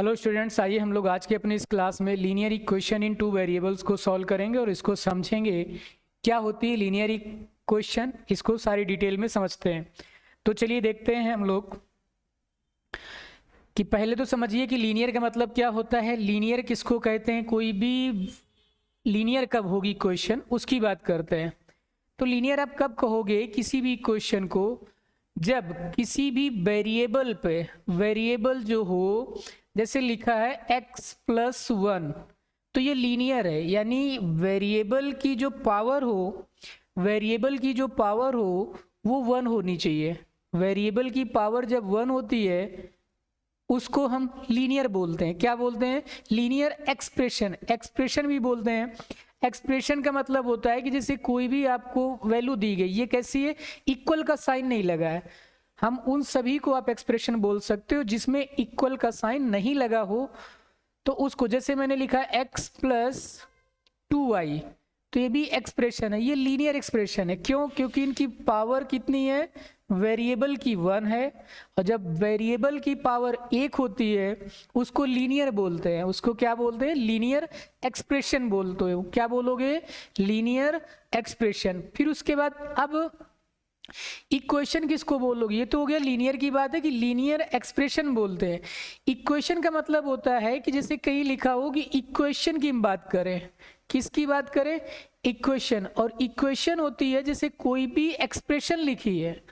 Hello students, आइए हम लोग आज के अपनी इस क्लास में linear equation in two variables को सॉल्व करेंगे और इसको समझेंगे क्या होती है लीनियर इक्वेशन। इसको सारी डिटेल में समझते हैं। तो चलिए देखते हैं हम लोग कि पहले तो समझिए कि लीनियर का मतलब क्या होता है। लीनियर किसको कहते हैं? कोई भी लीनियर कब होगी इक्वेशन, उसकी बात करते हैं। तो लीनियर आप कब कहोगे किसी भी इक्वेशन को? जब किसी भी वेरिएबल पे, वेरिएबल जो हो, जैसे लिखा है x+1, तो ये लीनियर है। यानी वेरिएबल की जो पावर हो, वेरिएबल की जो पावर हो वो 1 होनी चाहिए। वेरिएबल की पावर जब 1 होती है उसको हम लीनियर बोलते हैं। क्या बोलते हैं? Linear expression. एक्सप्रेशन भी बोलते हैं। एक्सप्रेशन का मतलब होता है कि जैसे कोई भी आपको वैल्यू दी गई, ये कैसी है? इक्वल का साइन नहीं लगा है। हम उन सभी को आप एक्सप्रेशन बोल सकते हो जिसमें इक्वल का साइन नहीं लगा हो, तो उसको, जैसे मैंने लिखा x+2y, तो ये भी एक्सप्रेशन है, ये लीनियर एक्सप्रेशन है। क्यों? क्योंकि इनकी पावर कितनी है? वेरिएबल की 1 है, और जब वेरिएबल की पावर 1 होती है उसको लीनियर बोलते हैं। उसको क्या बोलते हैं? लीनियर एक्सप्रेशन बोलते हो। क्या बोलोगे? Linear expression. फिर उसके बाद अब इक्वेशन किसको बोलोगे? ये तो हो गया लीनियर की बात है कि लीनियर एक्सप्रेशन बोलते हैं। इक्वेशन का मतलब होता है कि जैसे कहीं लिखा हो कि इक्वेशन की हम बात करें। किसकी बात करें? इक्वेशन। और इक्वेशन होती है जैसे कोई भी एक्सप्रेशन लिखी है,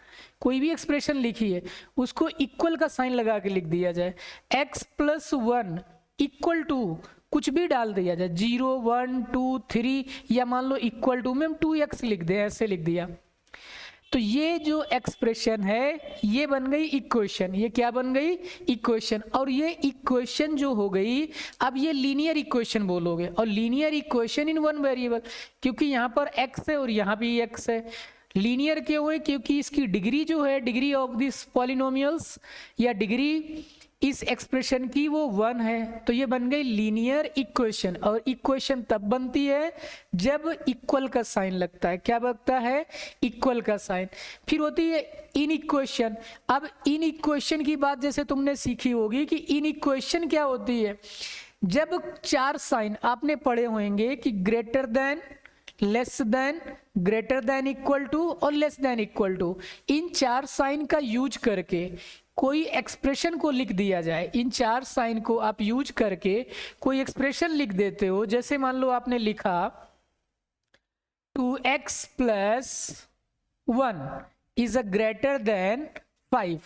कोई भी एक्सप्रेशन लिखी है उसको इक्वल का साइन लगा के लिख दिया जाए। x+1 इक्वल टू कुछ भी डाल दिया जाए, 0 1 2 3, या मान लो इक्वल टू में हम 2x लिख दें, ऐसे लिख दिया, तो ये जो एक्सप्रेशन है ये बन गई इक्वेशन। ये क्या बन गई? इक्वेशन। और ये इक्वेशन जो हो गई, अब ये लीनियर इक्वेशन बोलोगे। और linear equation in one variable, क्योंकि यहाँ पर x है और यहाँ भी x है। लीनियर क्यों है? क्योंकि इसकी डिग्री जो है, डिग्री ऑफ दिस पॉलिनोमियल्स, या डिग्री इस एक्सप्रेशन की वो 1 है। तो ये बन गई लीनियर इक्वेशन। और इक्वेशन तब बनती है जब इक्वल का साइन लगता है। क्या लगता है? इक्वल का साइन। फिर होती है इन इक्वेशन। अब इन इक्वेशन की बात जैसे तुमने सीखी होगी कि इन इक्वेशन क्या होती है। जब 4 साइन आपने पढ़े होंगे कि greater than, less than, greater than equal to और लेस देन इक्वल टू, इन 4 साइन का यूज करके कोई एक्सप्रेशन को लिख दिया जाए। इन 4 साइन को आप यूज करके कोई एक्सप्रेशन लिख देते हो। जैसे मान लो आपने लिखा 2x+1 is a greater than 5,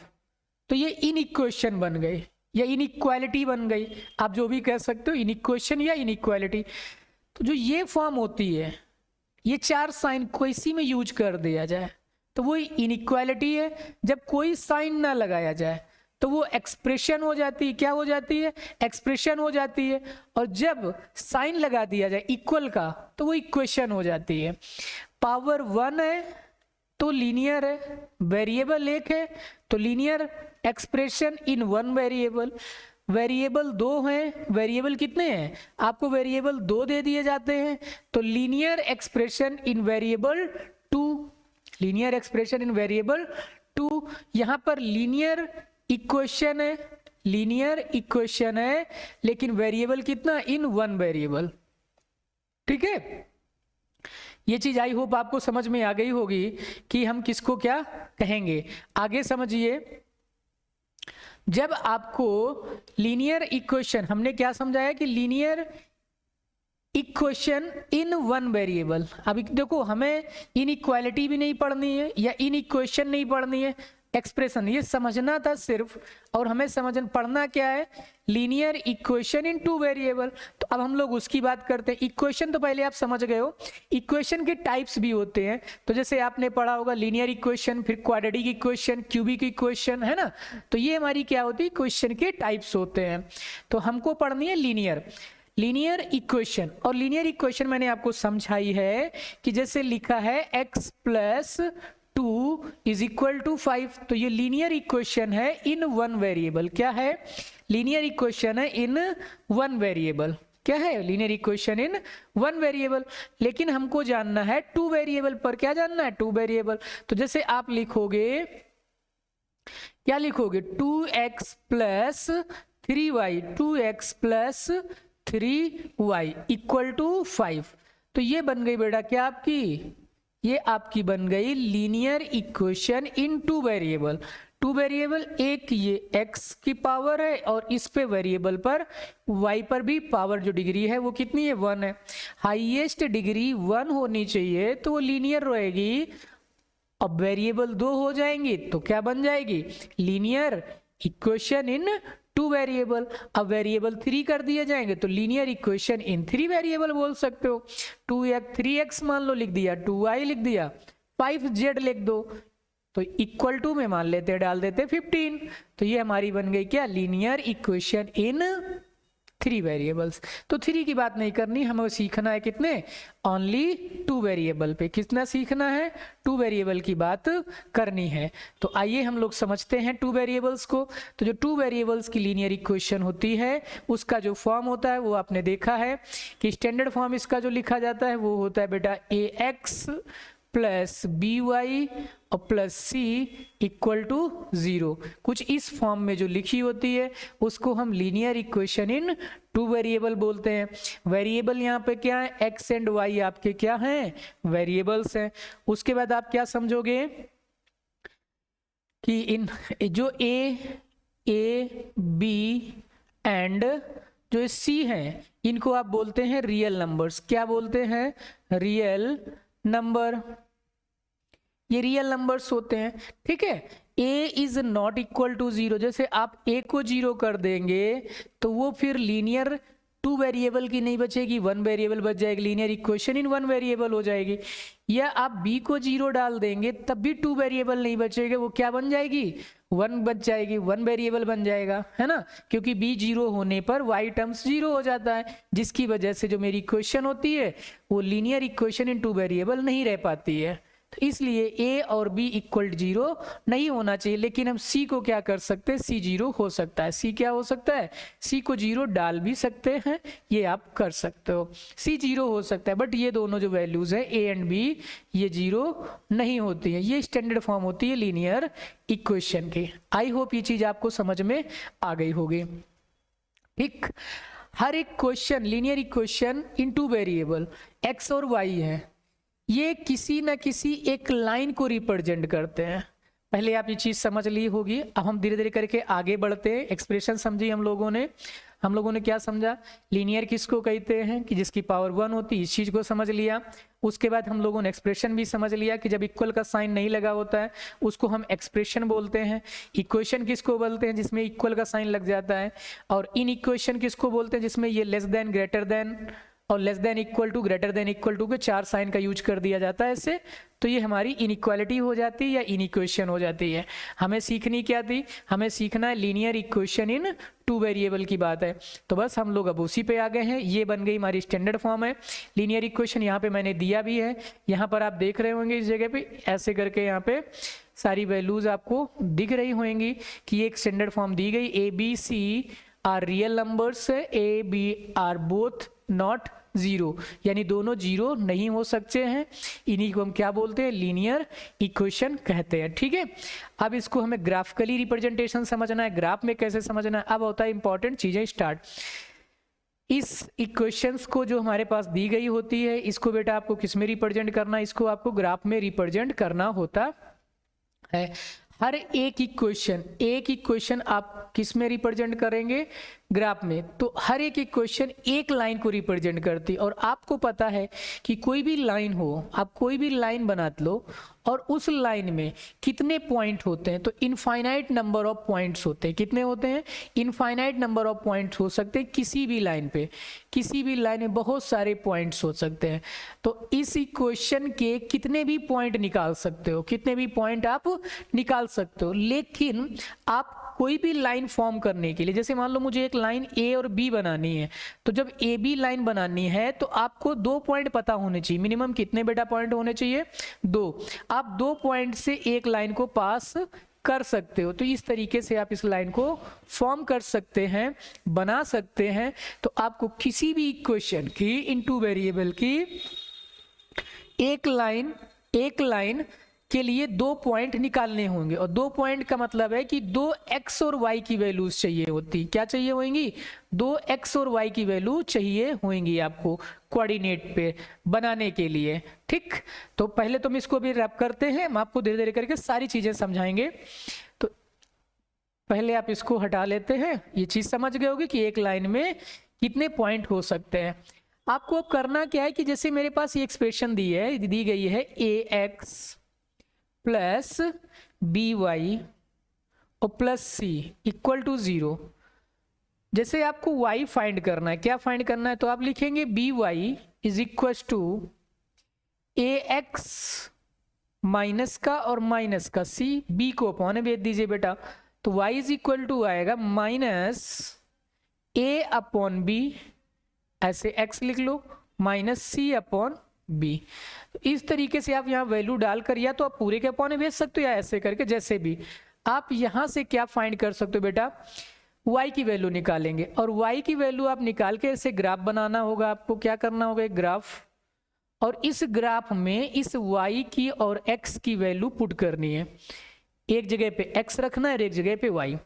तो ये इन इक्वेशन बन गई या इन इक्वालिटी बन गई, आप जो भी कह सकते हो, इन इक्वेशन या इन इक्वालिटी। तो जो ये फॉर्म होती है, ये 4 साइन को इसी में यूज कर दिया जाए तो वो इनइक्वालिटी है। जब कोई साइन ना लगाया जाए तो वो एक्सप्रेशन हो जाती है। क्या हो जाती है? एक्सप्रेशन हो जाती है। और जब साइन लगा दिया जाए इक्वल का तो वो इक्वेशन हो जाती है। पावर 1 है तो लीनियर है, वेरिएबल 1 है तो linear expression in 1 variable. Variable 2 हैं, वेरिएबल कितने हैं? आपको वेरिएबल 2 दे दिए जाते हैं तो linear expression in variable 2। Linear expression in variable 2। यहां पर लीनियर इक्वेशन है, लीनियर इक्वेशन है, लेकिन वेरिएबल कितना? इन 1 वेरिएबल। ठीक है, ये चीज आई होप आपको समझ में आ गई होगी कि हम किसको क्या कहेंगे। आगे समझिए, जब आपको लीनियर इक्वेशन, हमने क्या समझाया कि लीनियर इक्वेशन इन 1 वेरिएबल। अभी देखो, हमें इनइक्वालिटी भी नहीं पढ़नी है या इन इक्वेशन नहीं पढ़नी है, एक्सप्रेशन ये समझना था सिर्फ। और हमें पढ़ना क्या है? Linear equation in 2 variable. तो अब हम लोग उसकी बात करते हैं। इक्वेशन तो पहले आप समझ गए हो। इक्वेशन के टाइप्स भी होते हैं, तो जैसे आपने पढ़ा होगा लीनियर इक्वेशन, फिर क्वाड्रेटिक इक्वेशन, क्यूबिक इक्वेशन, है ना। तो ये हमारी क्या होती है? इक्वेशन के टाइप्स होते हैं। तो हमको पढ़नी है लीनियर, लीनियर इक्वेशन। और लीनियर इक्वेशन मैंने आपको समझाई है कि जैसे लिखा है x+2 इज इक्वल टू 5, तो ये लीनियर इक्वेशन है इन 1 वेरिएबल। क्या है? लीनियर इक्वेशन है इन 1 वेरिएबल। क्या है? Linear equation in 1 variable. लेकिन हमको जानना है 2 वेरिएबल पर। क्या जानना है? 2 वेरिएबल। तो जैसे आप लिखोगे, क्या लिखोगे? 2x+ 3y 2x plus 3y equal to 5। तो ये बन गई बेटा क्या आपकी, ये आपकी बन गई linear equation in two variable. Two variable, एक ये x की पावर है और इस पे वेरिएबल पर y पर भी पावर जो डिग्री है वो कितनी है, 1 है। हाईएस्ट डिग्री 1 होनी चाहिए तो वो लीनियर रहेगी। अब वेरिएबल 2 हो जाएंगी तो क्या बन जाएगी, linear equation in two variable. अब वेरिएबल 3 कर दिए जाएंगे तो लीनियर इक्वेशन इन 3 वेरिएबल बोल सकते हो। 2x 3x मान लो लिख दिया, 2y लिख दिया, 5z लिख दो, तो इक्वल टू में मान लेते डाल देते 15। तो ये हमारी बन गई क्या, लीनियर इक्वेशन इन 3 वेरिएबल्स। तो 3 की बात नहीं करनी, हमें सीखना है कितने, ओनली 2 वेरिएबल पे। कितना सीखना है, 2 वेरिएबल की बात करनी है। तो आइए हम लोग समझते हैं 2 वेरिएबल्स को। तो जो 2 वेरिएबल्स की लीनियर इक्वेशन होती है उसका जो फॉर्म होता है वो आपने देखा है कि स्टैंडर्ड फॉर्म इसका जो लिखा जाता है वो होता है बेटा ax प्लस by और प्लस c इक्वल टू 0। कुछ इस फॉर्म में जो लिखी होती है उसको हम लीनियर इक्वेशन इन 2 वेरिएबल बोलते हैं। वेरिएबल यहाँ पे क्या है, x एंड y आपके क्या हैं, वेरिएबल्स हैं। उसके बाद आप क्या समझोगे कि इन जो a b एंड जो c हैं इनको आप बोलते हैं रियल नंबर्स। क्या बोलते हैं, रियल नंबर। ये रियल नंबर्स होते हैं, ठीक है। a is not equal to 0, जैसे आप a को 0 कर देंगे तो वो फिर लीनियर 2 वेरिएबल की नहीं बचेगी, 1 वेरिएबल बच जाएगी, लीनियर इक्वेशन इन 1 वेरिएबल हो जाएगी। या आप b को 0 डाल देंगे तब भी 2 वेरिएबल नहीं बचेगा, वो क्या बन जाएगी, 1 बच जाएगी, 1 वेरिएबल बन जाएगा, है ना। क्योंकि b 0 होने पर y टर्म्स 0 हो जाता है, जिसकी वजह से जो मेरी इक्वेशन होती है वो लीनियर इक्वेशन इन 2 वेरिएबल नहीं रह पाती है। तो इसलिए a और b इक्वल 0 नहीं होना चाहिए। लेकिन हम c को क्या कर सकते हैं, c 0 हो सकता है। c क्या हो सकता है, c को 0 डाल भी सकते हैं, ये आप कर सकते हो, c 0 हो सकता है। बट ये दोनों जो वैल्यूज हैं a एंड b ये 0 नहीं होती है। ये स्टैंडर्ड फॉर्म होती है लीनियर इक्वेशन की। आई होप ये चीज आपको समझ में आ गई होगी। ठीक, हर एक question linear equation in 2 variable x और y है, ये किसी न किसी एक लाइन को रिप्रेजेंट करते हैं। पहले आप ये चीज समझ ली होगी। अब हम धीरे धीरे करके आगे बढ़ते हैं। एक्सप्रेशन समझी हम लोगों ने क्या समझा, लीनियर किसको कहते हैं कि जिसकी पावर 1 होती है, इस चीज को समझ लिया। उसके बाद हम लोगों ने एक्सप्रेशन भी समझ लिया कि जब इक्वल का साइन नहीं लगा होता है उसको हम एक्सप्रेशन बोलते हैं। इक्वेशन किसको बोलते हैं, जिसमें इक्वल का साइन लग जाता है। और इन इक्वेशन किसको बोलते हैं, जिसमें ये लेस देन, ग्रेटर देन और less than equal to, greater than equal to के 4 साइन का यूज कर दिया जाता है ऐसे। तो ये हमारी इनइक्वालिटी हो जाती है या इनइक्वेशन हो जाती है। हमें सीखनी क्या थी, हमें सीखना है लीनियर इक्वेशन इन 2 वेरिएबल की बात है। तो बस हम लोग अब उसी पे आ गए हैं। ये बन गई हमारी स्टैंडर्ड फॉर्म है लीनियर इक्वेशन। यहाँ पे मैंने दिया भी है, यहाँ पर आप देख रहे होंगे इस जगह पे ऐसे करके यहाँ पे सारी वैल्यूज आपको दिख रही होंगी कि ये एक स्टैंडर्ड फॉर्म दी गई। A b c are real numbers, a b are both not 0, यानी दोनों 0 नहीं हो सकते हैं। इन्हीं को हम क्या बोलते हैं, लीनियर इक्वेशन कहते हैं। ठीक है, अब इसको हमें ग्राफिकली रिप्रेजेंटेशन समझना है। ग्राफ में कैसे समझना है, अब होता है इंपॉर्टेंट चीजें स्टार्ट। इस इक्वेशंस को जो हमारे पास दी गई होती है इसको बेटा आपको किस में रिप्रेजेंट करना है, इसको आपको ग्राफ में रिप्रेजेंट करना होता है। हर एक इक्वेशन आप किस में रिप्रेजेंट करेंगे, ग्राफ में। तो हर एक इक्वेशन एक लाइन को रिप्रेजेंट करती है। और आपको पता है कि कोई भी लाइन हो, आप कोई भी लाइन बना लो और उस लाइन में कितने पॉइंट होते हैं, तो इनफाइनाइट नंबर ऑफ पॉइंट्स होते हैं। कितने होते हैं, इनफाइनाइट नंबर ऑफ पॉइंट्स हो सकते हैं किसी भी लाइन पे, किसी भी लाइन में बहुत सारे पॉइंट्स हो सकते हैं। तो इस इक्वेशन के कितने भी पॉइंट निकाल सकते हो, कितने भी पॉइंट आप निकाल सकते हो। लेकिन आप कोई भी लाइन फॉर्म करने के लिए, जैसे मान लो मुझे एक लाइन ए और बी बनानी है, तो जब ए बी लाइन बनानी है तो आपको 2 पॉइंट पता होने चाहिए। मिनिमम कितने बेटा पॉइंट होने चाहिए, 2। आप 2 पॉइंट से एक लाइन को पास कर सकते हो। तो इस तरीके से आप इस लाइन को फॉर्म कर सकते हैं, बना सकते हैं। तो आपको किसी भी इक्वेशन की इन 2 वेरिएबल की एक लाइन के लिए 2 पॉइंट निकालने होंगे, और 2 पॉइंट का मतलब है कि 2 x और y की वैल्यूज चाहिए होती। क्या चाहिए होंगी? 2 x और y की वैल्यू चाहिए होंगी आपको कोऑर्डिनेट पे बनाने के लिए। ठीक, तो पहले तो हम इसको भी रैप करते हैं, हम आपको धीरे धीरे करके सारी चीजें समझाएंगे। तो पहले आप इसको हटा लेते हैं, ये चीज समझ गए होगी कि एक लाइन में कितने पॉइंट हो सकते हैं। आपको अब करना क्या है कि जैसे मेरे पास ये एक्सप्रेशन दी गई है ax प्लस बी वाई और प्लस सी इक्वल टू 0। जैसे आपको y फाइंड करना है, क्या फाइंड करना है, तो आप लिखेंगे b y is equal to ax minus का और माइनस का c, b को अपॉन भेज दीजिए बेटा, तो y इज इक्वल टू आएगा माइनस a अपॉन b, ऐसे x लिख लो, माइनस c अपॉन b। इस तरीके से आप यहाँ वैल्यू डालकर या तो आप पूरे के अपॉन भेज सकते हो या ऐसे करके, जैसे भी आप यहाँ से क्या फाइंड कर सकते हो बेटा, y की वैल्यू निकालेंगे, और y की वैल्यू आप निकाल के ऐसे ग्राफ बनाना होगा। आपको क्या करना होगा, एक ग्राफ, और इस ग्राफ में इस y की और x की वैल्यू पुट करनी है। एक जगह पे x रखना है और एक जगह पे y।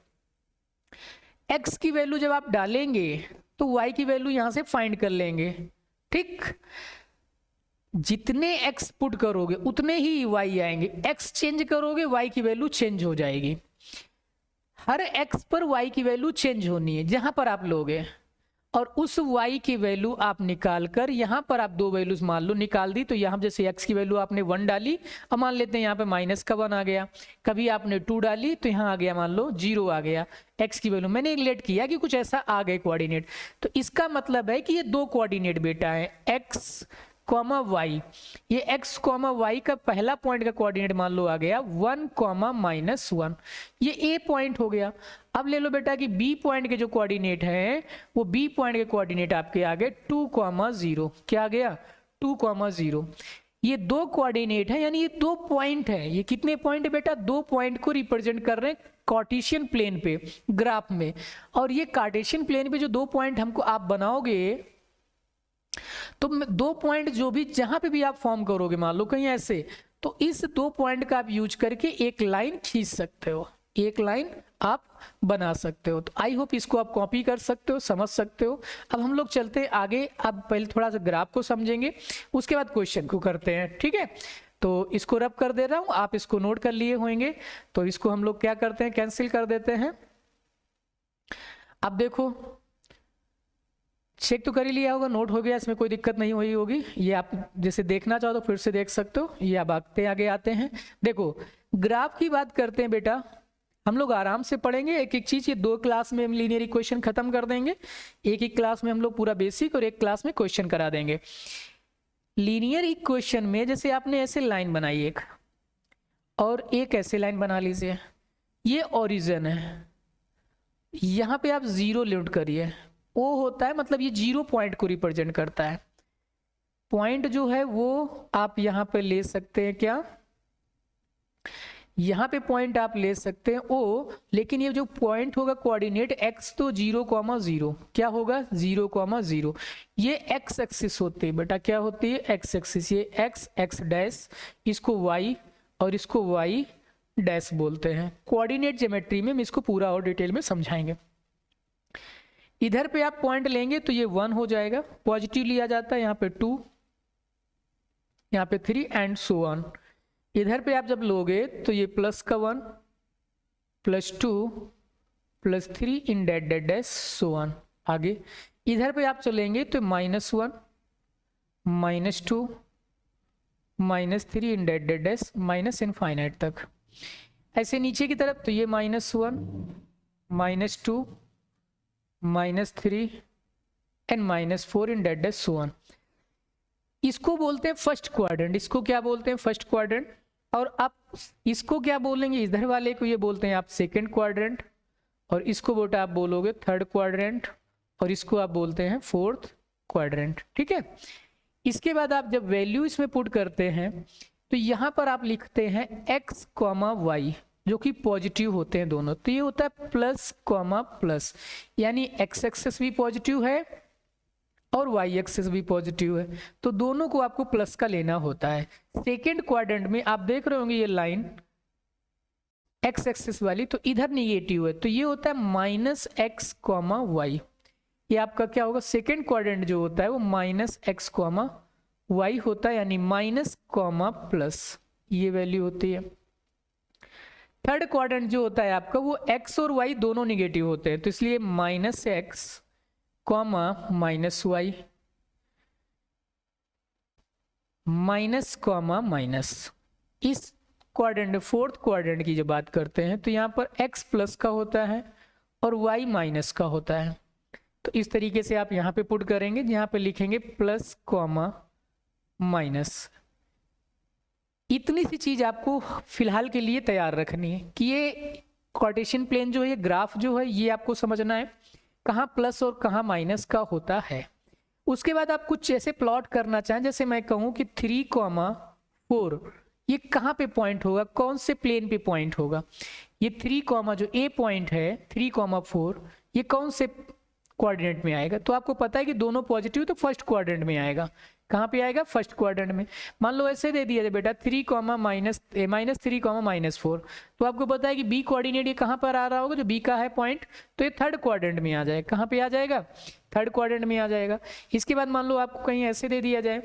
x की वैल्यू जब आप डालेंगे तो y की वैल्यू यहां से फाइंड कर लेंगे। ठीक, जितने x पुट करोगे उतने ही y आएंगे, x चेंज करोगे y की वैल्यू चेंज हो जाएगी। हर x पर y की वैल्यू चेंज होनी है जहां पर आप लोगे, और उस y की वैल्यू आप निकाल कर यहाँ पर आप 2 वैल्यूज मान लो निकाल दी, तो यहाँ जैसे x की वैल्यू आपने 1 डाली, अब मान लेते हैं यहाँ पे माइनस का 1 आ गया, कभी आपने 2 डाली तो यहाँ आ गया मान लो 0 आ गया x की वैल्यू। मैंने लेट किया कि कुछ ऐसा आ गए कोऑर्डिनेट, तो इसका मतलब है कि ये 2 कोऑर्डिनेट बेटा है x कॉमा वाई। ये x कॉमा वाई का पहला पॉइंट का कोऑर्डिनेट मान लो आ गया 1 कॉमा माइनस 1, ये a पॉइंट हो गया। अब ले लो बेटा कि b पॉइंट के जो कोऑर्डिनेट है वो b पॉइंट के कोऑर्डिनेट आपके आ गए 2 कॉमा 0। क्या आ गया, 2 कॉमा 0। ये 2 कोऑर्डिनेट है, यानी ये 2 पॉइंट है। ये कितने पॉइंट है बेटा, 2 पॉइंट को रिप्रेजेंट कर रहे हैं कार्टेशियन प्लेन पे ग्राफ में। और ये कार्टेशियन प्लेन पे जो 2 पॉइंट हमको आप बनाओगे, तो 2 पॉइंट जो भी जहां पे भी आप फॉर्म करोगे, मान लो कहीं ऐसे, तो इस 2 पॉइंट का आप यूज करके एक लाइन खींच सकते हो, एक लाइन आप बना सकते हो। तो आई होप इसको आप कॉपी कर सकते हो, समझ सकते हो। अब हम लोग चलते हैं आगे, अब पहले थोड़ा सा ग्राफ को समझेंगे, उसके बाद क्वेश्चन को करते हैं। ठीक है, तो इसको रब कर दे रहा हूं, आप इसको नोट कर लिए होंगे, तो इसको हम लोग क्या करते हैं, कैंसिल कर देते हैं। अब देखो, चेक तो कर ही लिया होगा, नोट हो गया, इसमें कोई दिक्कत नहीं हुई होगी। ये आप जैसे देखना चाहो तो फिर से देख सकते हो। ये अब आगे आते हैं। देखो, ग्राफ की बात करते हैं बेटा, हम लोग आराम से पढ़ेंगे एक एक चीज। ये 2 क्लास में हम लीनियर इक्वेशन खत्म कर देंगे, एक एक क्लास में हम लोग पूरा बेसिक और एक क्लास में क्वेश्चन करा देंगे। लीनियर इक्वेशन में जैसे आपने ऐसे लाइन बनाई एक, और एक ऐसे लाइन बना लीजिए, ये ओरिजिन है, यहाँ पे आप 0 लिमिट करिए, वो होता है मतलब ये 0 पॉइंट को रिप्रेजेंट करता है। पॉइंट जो है वो आप यहाँ पे ले सकते हैं, क्या यहाँ पे पॉइंट आप ले सकते हैं ओ, लेकिन ये जो पॉइंट होगा कोऑर्डिनेट x तो 0,0, क्या होगा 0,0। ये x एक्सिस होती है बेटा, क्या होती है x एक्सिस, ये x डैश, इसको y और इसको y डैश बोलते हैं। कोऑर्डिनेट ज्योमेट्री में हम इसको पूरा और डिटेल में समझाएंगे। इधर पे आप पॉइंट लेंगे तो ये 1 हो जाएगा, पॉजिटिव लिया जाता है, यहाँ पे 2, यहाँ पे 3 एंड सो ऑन। इधर पे आप जब लोगे तो ये प्लस का 1, प्लस 2, प्लस 3 इन dot dot dash so on. आगे इधर पे आप चलेंगे तो -1, -2, -3 इन dot dot dash minus infinite तक। ऐसे नीचे की तरफ तो ये -1, -2, -3 एंड -4 इन डेट डैश सो ऑन। इसको बोलते हैं फर्स्ट क्वाड्रेंट। इसको क्या बोलते हैं, फर्स्ट क्वाड्रेंट। और आप इसको क्या बोलेंगे, इधर वाले को ये बोलते हैं आप सेकंड क्वाड्रेंट, और इसको बेटा आप बोलोगे थर्ड क्वाड्रेंट, और इसको आप बोलते हैं फोर्थ क्वाड्रेंट। ठीक है, इसके बाद आप जब वैल्यू इसमें पुट करते हैं तो यहाँ पर आप लिखते हैं x, y, जो कि पॉजिटिव होते हैं दोनों, तो ये होता है प्लस, प्लस, यानी x एक्सेस भी पॉजिटिव है और वाई एक्सिस भी पॉजिटिव है, तो दोनों को आपको प्लस का लेना होता है। सेकेंड क्वाड्रेंट में आप देख रहे होंगे ये लाइन एक्स एक्सिस वाली, तो इधर निगेटिव है, तो ये होता है माइनस एक्स कॉमा वाई। ये आपका क्या होगा, सेकेंड क्वाड्रेंट जो होता है वो माइनस एक्स कॉमा वाई होता है, यानी माइनस कॉमा प्लस, ये वैल्यू होती है। थर्ड क्वाड्रेंट जो होता है आपका वो एक्स और वाई दोनों निगेटिव होते हैं, तो इसलिए minus x comma minus y, minus comma minus. इस क्वाड्रेंट, फोर्थ क्वाड्रेंट की जब बात करते हैं तो यहाँ पर x प्लस का होता है और y माइनस का होता है। तो इस तरीके से आप यहाँ पे पुट करेंगे, यहाँ पे लिखेंगे प्लस कॉमा माइनस। इतनी सी चीज आपको फिलहाल के लिए तैयार रखनी है कि ये कार्टेशियन प्लेन जो है, ये ग्राफ जो है, ये आपको समझना है कहाँ प्लस और कहाँ माइनस का होता है। उसके बाद आप कुछ ऐसे प्लॉट करना चाहें, जैसे मैं कहूँ कि 3,4 ये कहाँ पे पॉइंट होगा, कौन से प्लेन पे पॉइंट होगा। ये 3, जो ए पॉइंट है 3,4 ये कौन से क्वाड्रेंट में आएगा, तो आपको पता है कि दोनों पॉजिटिव, तो फर्स्ट क्वाड्रेंट में आएगा। कहाँ पे आएगा, फर्स्ट क्वाड्रेंट में। मान लो ऐसे दे दिया जाए बेटा 3, माइनस 3, -4, तो आपको पता है कि बी कोऑर्डिनेट ये कहाँ पर आ रहा होगा, जो बी का है पॉइंट, तो ये थर्ड क्वाड्रेंट में आ जाएगा। कहाँ पे आ जाएगा, थर्ड क्वाड्रेंट में आ जाएगा। इसके बाद मान लो आपको कहीं ऐसे दे दिया जाए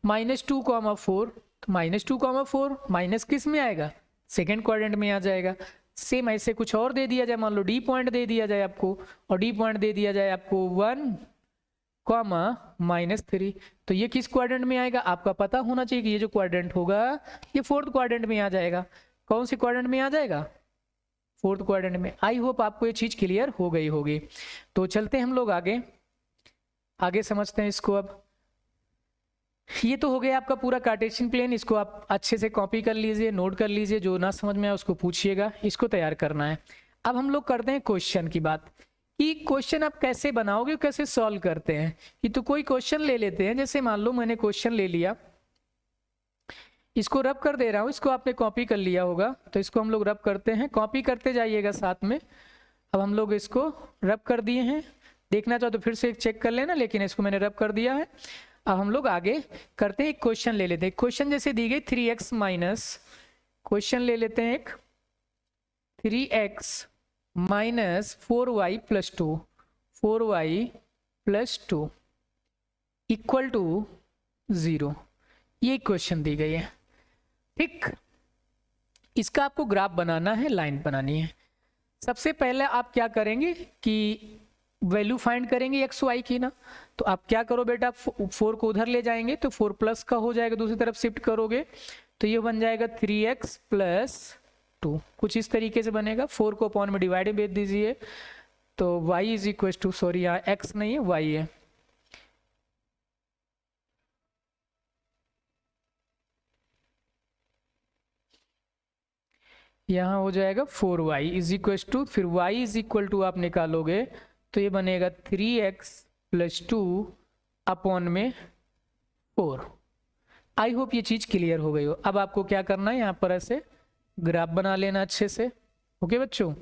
-2, तो -2, माइनस किस में आएगा, सेकेंड क्वाड्रेंट में आ जाएगा। सेम ऐसे कुछ और दे दिया जाए, मान लो डी पॉइंट दे दिया जाए आपको, और डी पॉइंट दे दिया जाए आपको 1, -3, तो ये किस क्वाड्रेंट में आएगा, आपका पता होना चाहिए कि ये जो क्वाड्रेंट होगा ये फोर्थ क्वाड्रेंट में आ जाएगा। कौन सी क्वाड्रेंट में आ जाएगा, फोर्थ क्वाड्रेंट में। आई होप आपको ये चीज क्लियर हो गई होगी। तो चलते हैं हम लोग आगे समझते हैं इसको। अब ये तो हो गया आपका पूरा कार्टेशियन प्लेन, इसको आप अच्छे से कॉपी कर लीजिए, नोट कर लीजिए, जो ना समझ में आए उसको पूछिएगा, इसको तैयार करना है। अब हम लोग करते हैं क्वेश्चन की बात, कि क्वेश्चन आप कैसे बनाओगे, कैसे सॉल्व करते हैं। कि तो कोई क्वेश्चन ले लेते हैं, जैसे मान लो मैंने क्वेश्चन ले लिया, इसको रब कर दे रहा हूँ, इसको आपने कॉपी कर लिया होगा, तो इसको हम लोग रब करते हैं, कॉपी करते जाइएगा साथ में। अब हम लोग इसको रब कर दिए हैं, देखना चाहो तो फिर से चेक कर लेना, लेकिन इसको मैंने रब कर दिया है। अब हम लोग आगे करते हैं, एक क्वेश्चन ले लेते हैं। क्वेश्चन जैसे दी गई 3x माइनस, क्वेश्चन ले लेते हैं एक 3x minus 4y plus 2, 4y plus 2 equal to 0, ये क्वेश्चन दी गई है। ठीक, इसका आपको ग्राफ बनाना है, लाइन बनानी है। सबसे पहले आप क्या करेंगे कि वैल्यू फाइंड करेंगे एक्स वाई की ना, तो आप क्या करो बेटा, 4 को उधर ले जाएंगे तो 4 प्लस का हो जाएगा, दूसरी तरफ शिफ्ट करोगे तो ये बन जाएगा 3x प्लस 2, कुछ इस तरीके से बनेगा। 4 को अपॉन में डिवाइड में भेज दीजिए, तो y is equal to, sorry यहाँ x नहीं है y है, यहाँ हो जाएगा 4y इज इक्वल टू, फिर y इज इक्वल टू आप निकालोगे तो ये बनेगा 3x प्लस 2 अपॉन में 4। आई होप ये चीज क्लियर हो गई हो। अब आपको क्या करना है, यहाँ पर ऐसे ग्राफ बना लेना अच्छे से। ओके बच्चों,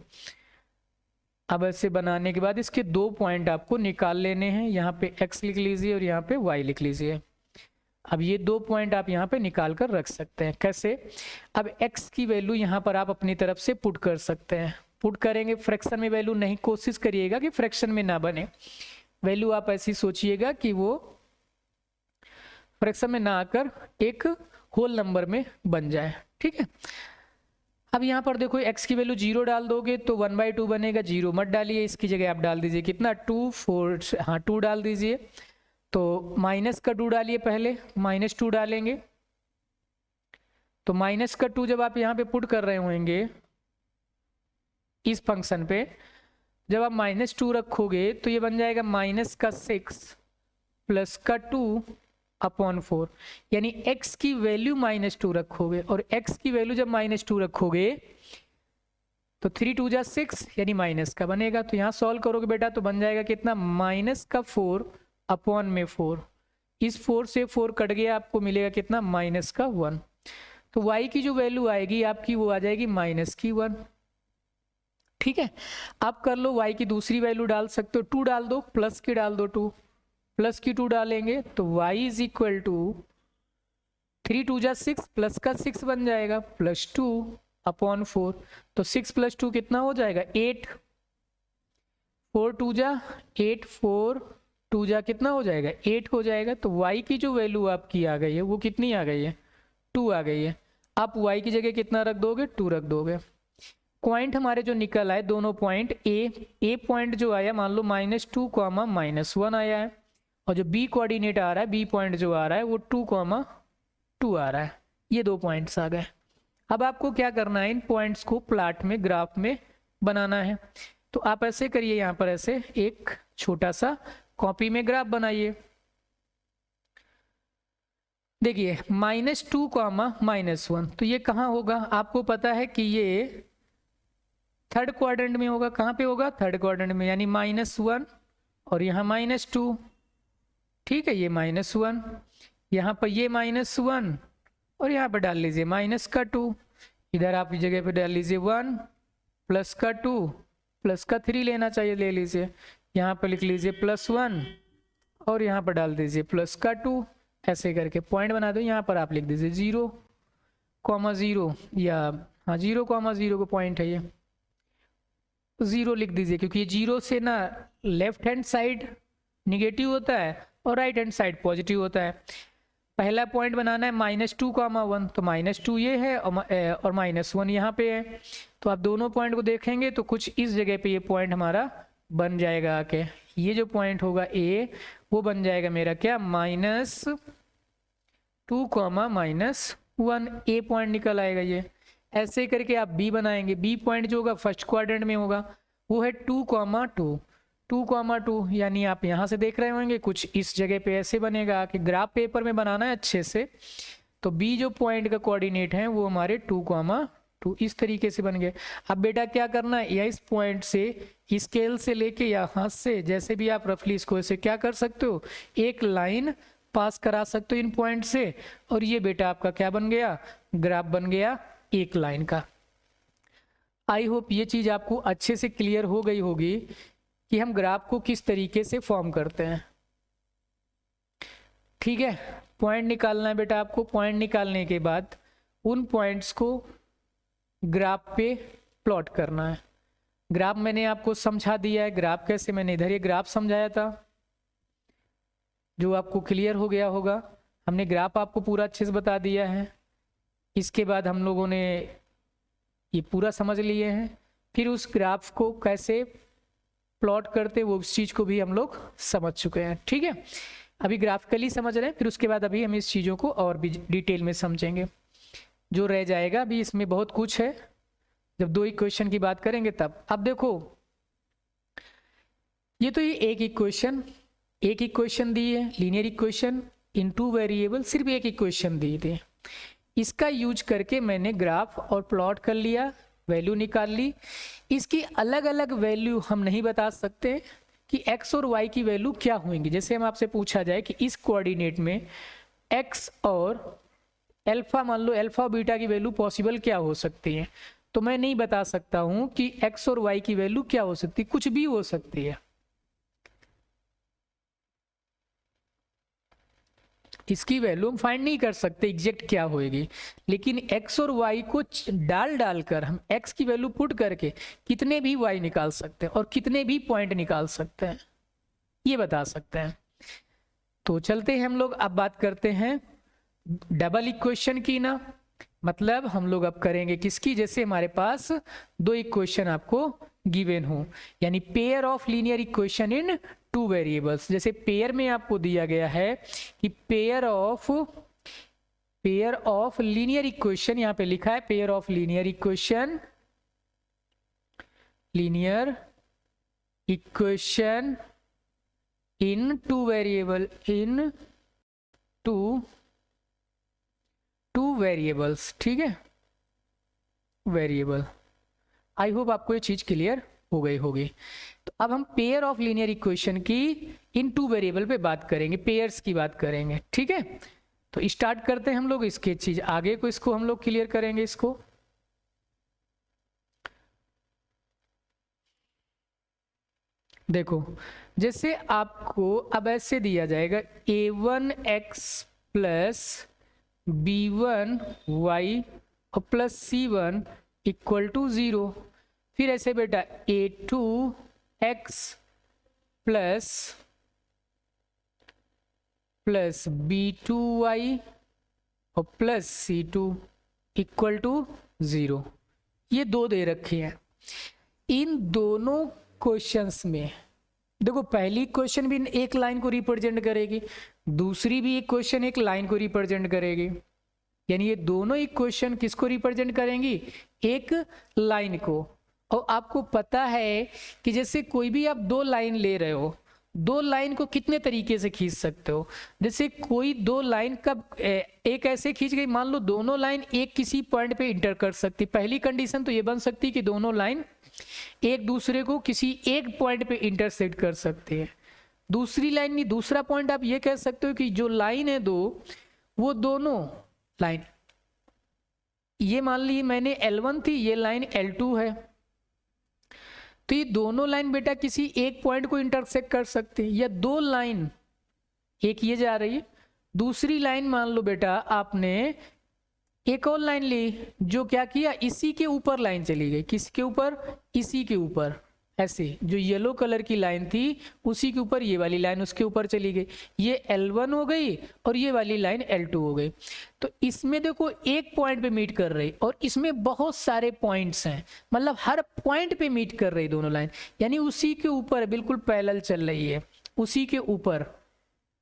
अब ऐसे बनाने के बाद इसके 2 पॉइंट आपको निकाल लेने हैं, यहाँ पे x लिख लीजिए और यहाँ पे y लिख लीजिए। अब ये 2 पॉइंट आप यहाँ पे निकाल कर रख सकते हैं। कैसे, अब x की वैल्यू यहाँ पर आप अपनी तरफ से पुट कर सकते हैं। पुट करेंगे, फ्रैक्शन में वैल्यू नहीं, कोशिश करिएगा कि फ्रैक्शन में ना बने। वैल्यू आप ऐसी सोचिएगा कि वो फ्रैक्शन में ना आकर एक होल नंबर में बन जाए। ठीक है, अब यहाँ पर देखो x की वैल्यू 0 डाल दोगे तो 1/2 बनेगा, 0 मत डालिए, इसकी जगह आप डाल दीजिए कितना 2, 4, हाँ 2 डाल दीजिए। तो माइनस का 2 डालिए, पहले -2 डालेंगे, तो माइनस का 2 जब आप यहाँ पे पुट कर रहे होंगे इस फंक्शन पे, जब आप -2 रखोगे तो ये बन जाएगा -6 प्लस का 2 अपॉन 4, यानी x की वैल्यू -2 रखोगे, और x की वैल्यू जब -2 रखोगे तो 3 2 जा 6 यानी माइनस का बनेगा। तो यहाँ सॉल्व करोगे बेटा तो बन जाएगा कितना, -4 अपॉन में 4, इस 4 से 4 कट गया, आपको मिलेगा कितना, -1। तो y की जो वैल्यू आएगी आपकी वो आ जाएगी -1। ठीक है, अब कर लो y की दूसरी वैल्यू डाल सकते हो, 2 डाल दो, प्लस की डाल दो 2, प्लस की 2 डालेंगे तो y इज इक्वल टू 3 2 जा 6, प्लस का 6 बन जाएगा, प्लस 2 अपॉन 4, तो 6 प्लस 2 कितना हो जाएगा 8, 4 2 जा 8, 4 2 जा कितना हो जाएगा 8 हो जाएगा। तो y की जो वैल्यू आपकी आ गई है वो कितनी आ गई है 2 आ गई है। आप y की जगह कितना रख दोगे 2 रख दोगे। पॉइंट हमारे जो निकल आए दोनों पॉइंट, ए पॉइंट जो आया मान लो -2 -1 आया है, और जो बी कोऑर्डिनेट आ रहा है, बी पॉइंट जो आ रहा है वो 2 2 आ रहा है। ये 2 पॉइंट्स आ गए। अब आपको क्या करना है, इन पॉइंट्स को प्लॉट में, ग्राफ में बनाना है। तो आप ऐसे करिए, यहाँ पर ऐसे एक छोटा सा कॉपी में ग्राफ बनाइए। देखिए -2 -1, तो ये कहाँ होगा, आपको पता है कि ये थर्ड क्वाड्रेंट में होगा। कहाँ पे होगा, थर्ड क्वाड्रेंट में, यानी -1 और यहाँ -2। ठीक है, ये -1, यहाँ पर ये -1 और यहाँ पर डाल लीजिए -2। इधर आप जगह पे डाल लीजिए 1 प्लस का 2 प्लस का 3 लेना चाहिए, ले लीजिए। यहाँ पर लिख लीजिए +1 और यहाँ पर डाल दीजिए प्लस का 2। ऐसे करके पॉइंट बना दो। यहाँ पर आप लिख दीजिए 0,0 या हाँ 0,0 को पॉइंट है ये, 0 लिख दीजिए, क्योंकि ये 0 से ना लेफ्ट हैंड साइड निगेटिव होता है और राइट हैंड साइड पॉजिटिव होता है। पहला पॉइंट बनाना है -2, 1, तो -2 ये है और -1 यहाँ पे है। तो आप दोनों पॉइंट को देखेंगे तो कुछ इस जगह पे ये पॉइंट हमारा बन जाएगा आके। ये जो पॉइंट होगा ए, वो बन जाएगा मेरा क्या -2, -1, ए पॉइंट निकल आएगा ये। ऐसे करके आप बी बनाएंगे। बी पॉइंट जो होगा फर्स्ट क्वाड्रेंट में होगा, वो है 2, 2, यानी आप यहाँ से देख रहे होंगे कुछ इस जगह पे ऐसे बनेगा कि ग्राफ पेपर में बनाना है अच्छे से। तो बी जो पॉइंट का कोऑर्डिनेट है वो हमारे 2, 2 इस तरीके से बन गए। अब बेटा क्या करना है, या इस पॉइंट से स्केल से लेके या हाथ से, जैसे भी आप रफली इसको ऐसे क्या कर सकते हो, एक लाइन पास करा सकते हो इन पॉइंट से, और ये बेटा आपका क्या बन गया, ग्राफ बन गया एक लाइन का। आई होप ये चीज आपको अच्छे से क्लियर हो गई होगी कि हम ग्राफ को किस तरीके से फॉर्म करते हैं। ठीक है, पॉइंट निकालना है बेटा आपको। पॉइंट निकालने के बाद उन पॉइंट्स को ग्राफ पे प्लॉट करना है। ग्राफ मैंने आपको समझा दिया है, ग्राफ कैसे, मैंने इधर ये ग्राफ समझाया था जो आपको क्लियर हो गया होगा। हमने ग्राफ आपको पूरा अच्छे से बता दिया है। इसके बाद हम लोगों ने ये पूरा समझ लिए हैं। फिर उस ग्राफ को कैसे प्लॉट करते वो उस चीज़ को भी हम लोग समझ चुके हैं। ठीक है, अभी ग्राफिकली समझ रहे हैं, फिर उसके बाद अभी हम इस चीज़ों को और भी डिटेल में समझेंगे। जो रह जाएगा अभी इसमें बहुत कुछ है, जब 2 इक्वेशन की बात करेंगे तब। अब देखो ये तो ये एक इक्वेशन दी है, लीनियर इक्वेशन इन 2 वेरिएबल, सिर्फ एक इक्वेशन दी थी। इसका यूज करके मैंने ग्राफ और प्लॉट कर लिया, वैल्यू निकाल ली। इसकी अलग अलग वैल्यू हम नहीं बता सकते कि x और y की वैल्यू क्या होंगी। जैसे हम आपसे पूछा जाए कि इस कोऑर्डिनेट में x और अल्फा, मान लो अल्फा और बीटा की वैल्यू पॉसिबल क्या हो सकती है, तो मैं नहीं बता सकता हूं कि x और y की वैल्यू क्या हो सकती है, कुछ भी हो सकती है। इसकी वैल्यू हम फाइंड नहीं कर सकते एग्जैक्ट क्या होएगी, लेकिन x और y को डालकर हम x की वैल्यू पुट करके कितने भी y निकाल सकते हैं और कितने भी पॉइंट निकाल सकते हैं, ये बता सकते हैं। तो चलते हैं हम लोग, अब बात करते हैं डबल इक्वेशन की ना। मतलब हम लोग अब करेंगे किसकी, जैसे हमारे पास 2 इक्वेशन आपको गिवन हो, यानी pair of linear equation in 2 variables. जैसे पेयर में आपको दिया गया है कि पेयर ऑफ लीनियर इक्वेशन, यहाँ पे लिखा है pair of linear equation in 2 variable, in 2 variables. ठीक है, वेरिएबल। आई होप आपको ये चीज क्लियर हो गई होगी। तो अब हम पेयर ऑफ लीनियर इक्वेशन की इन 2 वेरिएबल पे बात करेंगे, पेयर्स की बात करेंगे। ठीक है, तो स्टार्ट करते हैं हम लोग इसके चीज आगे को, इसको हम लोग क्लियर करेंगे इसको। देखो जैसे आपको अब ऐसे दिया जाएगा a1x प्लस b1y और प्लस c1 इक्वल टू 0। फिर ऐसे बेटा a2x प्लस b2y और प्लस c2 इक्वल टू 0। ये दो दे रखे हैं। इन दोनों क्वेश्चंस में देखो पहली क्वेश्चन भी एक लाइन को रिप्रेजेंट करेगी, दूसरी भी एक क्वेश्चन एक लाइन को रिप्रेजेंट करेगी, यानी ये दोनों इक्वेशन किसको रिप्रेजेंट करेंगी, एक लाइन को। और आपको पता है कि जैसे कोई भी आप दो लाइन ले रहे हो, दो लाइन को कितने तरीके से खींच सकते हो। जैसे कोई दो लाइन का एक ऐसे खींच गई, मान लो दोनों लाइन एक किसी पॉइंट पे इंटर कर सकती। पहली कंडीशन तो ये बन सकती कि दोनों लाइन एक दूसरे को किसी एक पॉइंट पे इंटरसेक्ट कर सकते हैं। दूसरी लाइन नहीं, दूसरा पॉइंट आप ये कह सकते हो कि जो लाइन है दो, वो दोनों लाइन, ये मान ली मैंने L1 थी, ये लाइन L2 है, तो ये दोनों लाइन बेटा किसी एक पॉइंट को इंटरसेक्ट कर सकते हैं। या दो लाइन, एक ये जा रही है, दूसरी लाइन मान लो बेटा आपने एक और लाइन ली, जो क्या किया, इसी के ऊपर लाइन चली गई। किसके ऊपर, इसी के ऊपर, ऐसे जो येलो कलर की लाइन थी उसी के ऊपर ये वाली लाइन उसके ऊपर चली गई। ये L1 हो गई और ये वाली लाइन L2 हो गई। तो इसमें देखो एक पॉइंट पे मीट कर रही और इसमें बहुत सारे पॉइंट्स हैं, मतलब हर पॉइंट पे मीट कर रही दोनों लाइन, यानी उसी के ऊपर बिल्कुल पैरेलल चल रही है, उसी के ऊपर,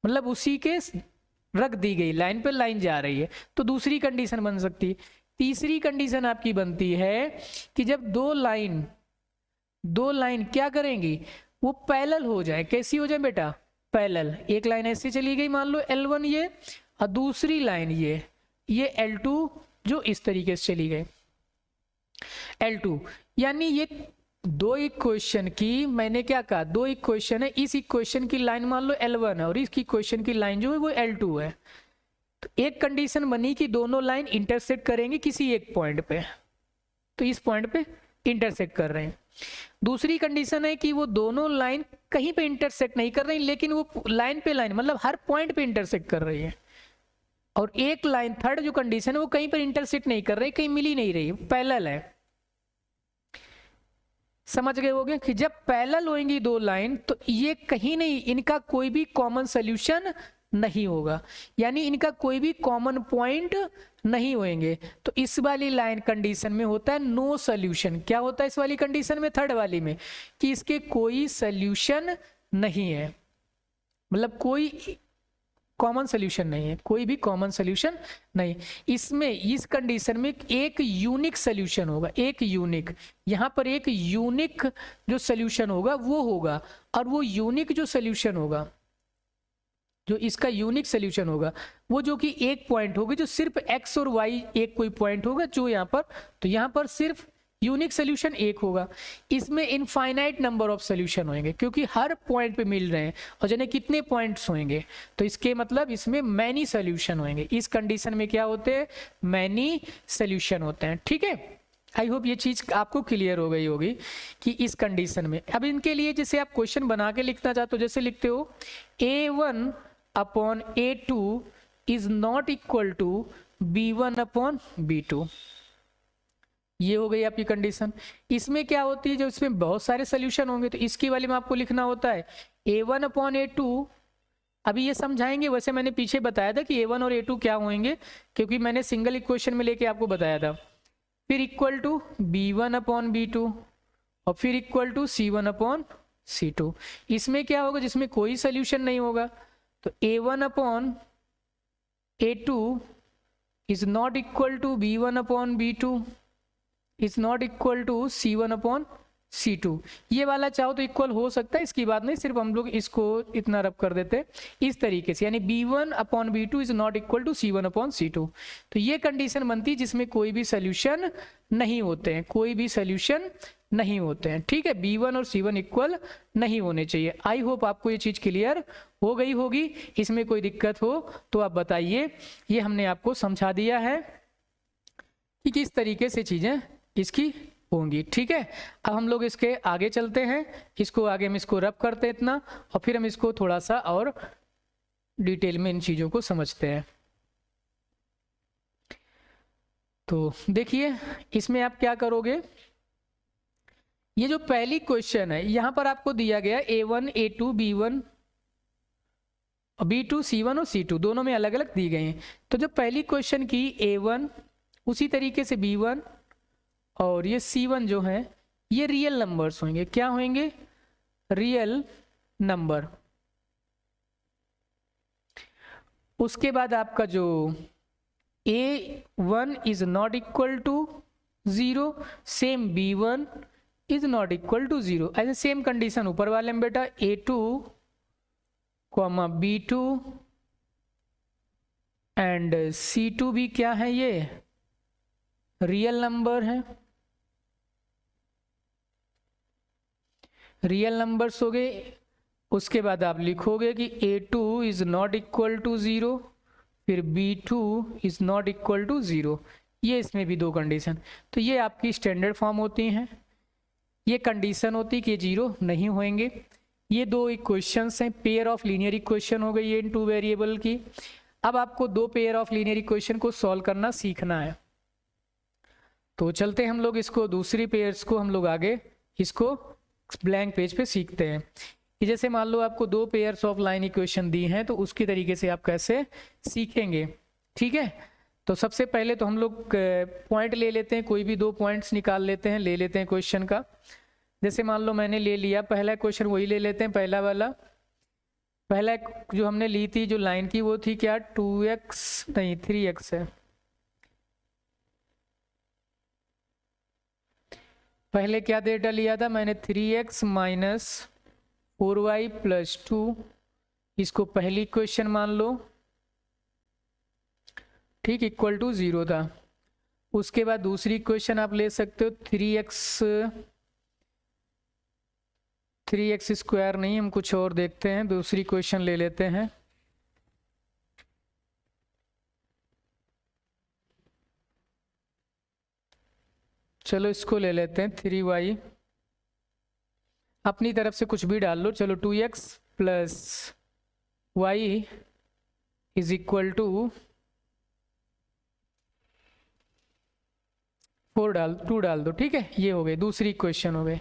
मतलब उसी के रख दी गई लाइन पे लाइन जा रही है। तो दूसरी कंडीशन बन सकती है। तीसरी कंडीशन आपकी बनती है कि जब दो लाइन क्या करेंगी, वो पैरेलल हो जाए। कैसी हो जाए बेटा, पैरेलल। एक लाइन ऐसे चली गई मान लो L1 ये, और दूसरी लाइन ये L2 जो इस तरीके से चली गई L2, यानी ये दो इक्वेशन की, मैंने क्या कहा, दो इक्वेशन है, इस इक्वेशन की लाइन मान लो L1 है और इस इक्वेशन की लाइन जो है वो L2 है। तो एक कंडीशन बनी कि दोनों लाइन इंटरसेक्ट करेंगे किसी एक पॉइंट पे, तो इस पॉइंट पे इंटरसेक्ट कर रहे हैं। दूसरी कंडीशन है कि वो दोनों लाइन कहीं पे इंटरसेक्ट नहीं कर रही, लेकिन वो लाइन पे लाइन, मतलब हर पॉइंट पे इंटरसेक्ट कर रही है। और एक लाइन, थर्ड जो कंडीशन है, वो कहीं पर इंटरसेक्ट नहीं कर रही, कहीं मिल ही नहीं रही, पैरेलल है। समझ गए होगे कि जब पैरेलल होंगी दो लाइन तो ये कहीं नहीं, इनका कोई भी कॉमन सोल्यूशन नहीं होगा, यानी इनका कोई भी कॉमन पॉइंट नहीं होंगे। तो इस वाली लाइन कंडीशन में होता है नो सोल्यूशन। क्या होता है इस वाली कंडीशन में, थर्ड वाली में, कि इसके कोई सोल्यूशन नहीं है, मतलब कोई कॉमन सोल्यूशन नहीं है, कोई भी कॉमन सोल्यूशन नहीं। इसमें इस कंडीशन में एक यूनिक सोल्यूशन होगा, एक यूनिक, यहाँ पर एक यूनिक जो सोल्यूशन होगा वो होगा। और वो यूनिक जो सोल्यूशन होगा, जो इसका यूनिक सोल्यूशन होगा, वो जो कि एक पॉइंट होगा, जो सिर्फ x और y एक कोई पॉइंट होगा जो यहाँ पर, तो यहाँ पर सिर्फ यूनिक सोल्यूशन एक होगा। इसमें इनफाइनाइट नंबर ऑफ सोल्यूशन होंगे, क्योंकि हर पॉइंट पे मिल रहे हैं और जाने कितने पॉइंट्स होंगे, तो इसके मतलब इसमें मैनी सोल्यूशन होंगे। इस कंडीशन में क्या होते हैं, मैनी सोल्यूशन होते हैं। ठीक है, आई होप ये चीज आपको क्लियर हो गई होगी कि इस कंडीशन में। अब इनके लिए जैसे आप क्वेश्चन बना के लिखना चाहते हो, जैसे लिखते हो A1 upon A2 is not equal to B1 upon B2, ये हो गई आपकी कंडीशन। इसमें क्या होती है, जो इसमें बहुत सारे सोल्यूशन होंगे, तो इसकी वाली में आपको लिखना होता है A1 अपॉन A2। अभी ये समझाएंगे, वैसे मैंने पीछे बताया था कि A1 और A2 क्या होंगे, क्योंकि मैंने सिंगल इक्वेशन में लेके आपको बताया था। फिर equal to B1 upon B2 और फिर equal to C1 upon C2। इसमें क्या होगा, जिसमें कोई सोल्यूशन नहीं होगा, तो A1 upon A2 is not equal to B1 upon B2 is not equal to C1 upon C2। ये वाला चाहो तो इक्वल हो सकता है, इसकी बात नहीं, सिर्फ हम लोग इसको इतना रब कर देते इस तरीके से, यानी B1 upon B2 is not equal to C1 upon C2। तो ये कंडीशन बनती है जिसमें कोई भी सोल्यूशन नहीं होते हैं, कोई भी सोल्यूशन नहीं होते हैं। ठीक है, B1 और C1 इक्वल नहीं होने चाहिए। आई होप आपको ये चीज क्लियर हो गई होगी। इसमें कोई दिक्कत हो तो आप बताइए। ये हमने आपको समझा दिया है कि किस तरीके से चीजें इसकी होंगी। ठीक है, अब हम लोग इसके आगे चलते हैं, इसको आगे हम इसको रब करते हैं इतना, और फिर हम इसको थोड़ा सा और डिटेल में इन चीज़ों को समझते हैं। तो देखिए इसमें आप क्या करोगे, ये जो पहली क्वेश्चन है यहाँ पर आपको दिया गया A1 A2 B1 B2 C1 और C2 दोनों में अलग अलग दी गई हैं। तो जो पहली क्वेश्चन की A1 उसी तरीके से B1 और ये C1 जो है ये रियल नंबर्स होंगे। क्या होंगे? Real number. उसके बाद आपका जो A1 is not equal to 0, same B1 is not equal to 0। ऐसे सेम कंडीशन ऊपर वाले में बेटा A2 comma B2 and C2 भी क्या है, ये रियल नंबर है, रियल नंबर्स हो गए। उसके बाद आप लिखोगे कि A2 is not equal to 0, फिर B2 is not equal to 0। ये इसमें भी दो कंडीशन, तो ये आपकी स्टैंडर्ड फॉर्म होती हैं। ये कंडीशन होती कि 0 नहीं होंगे। ये दो इक्वेशंस हैं, पेयर ऑफ लीनियर इक्वेशन हो गई है इन टू वेरिएबल की। अब आपको दो पेयर ऑफ लीनियर इक्वेशन को सॉल्व करना सीखना है। तो चलते हम लोग इसको दूसरी पेयर्स को हम लोग आगे इसको ब्लैंक पेज पे सीखते हैं कि जैसे मान लो आपको दो पेयर्स ऑफ लाइन इक्वेशन दी हैं, तो उसकी तरीके से आप कैसे सीखेंगे। ठीक है, तो सबसे पहले तो हम लोग पॉइंट ले लेते हैं, कोई भी दो पॉइंट्स निकाल लेते हैं, ले लेते हैं क्वेश्चन का। जैसे मान लो मैंने ले लिया पहला क्वेश्चन, वही ले लेते हैं पहला वाला। पहला जो हमने ली थी जो लाइन की वो थी क्या, 2x नहीं 3x है। पहले क्या डेटा लिया था मैंने, 3x माइनस 4y प्लस 2, इसको पहली क्वेश्चन मान लो। ठीक, इक्वल टू 0 था। उसके बाद दूसरी क्वेश्चन आप ले सकते हो 3x स्क्वायर नहीं, हम कुछ और देखते हैं, दूसरी क्वेश्चन ले लेते हैं। चलो इसको ले लेते हैं 3y, अपनी तरफ से कुछ भी डाल लो। चलो 2x plus y is equal to 2 डाल दो। ठीक है, ये हो गई दूसरी क्वेश्चन हो गई।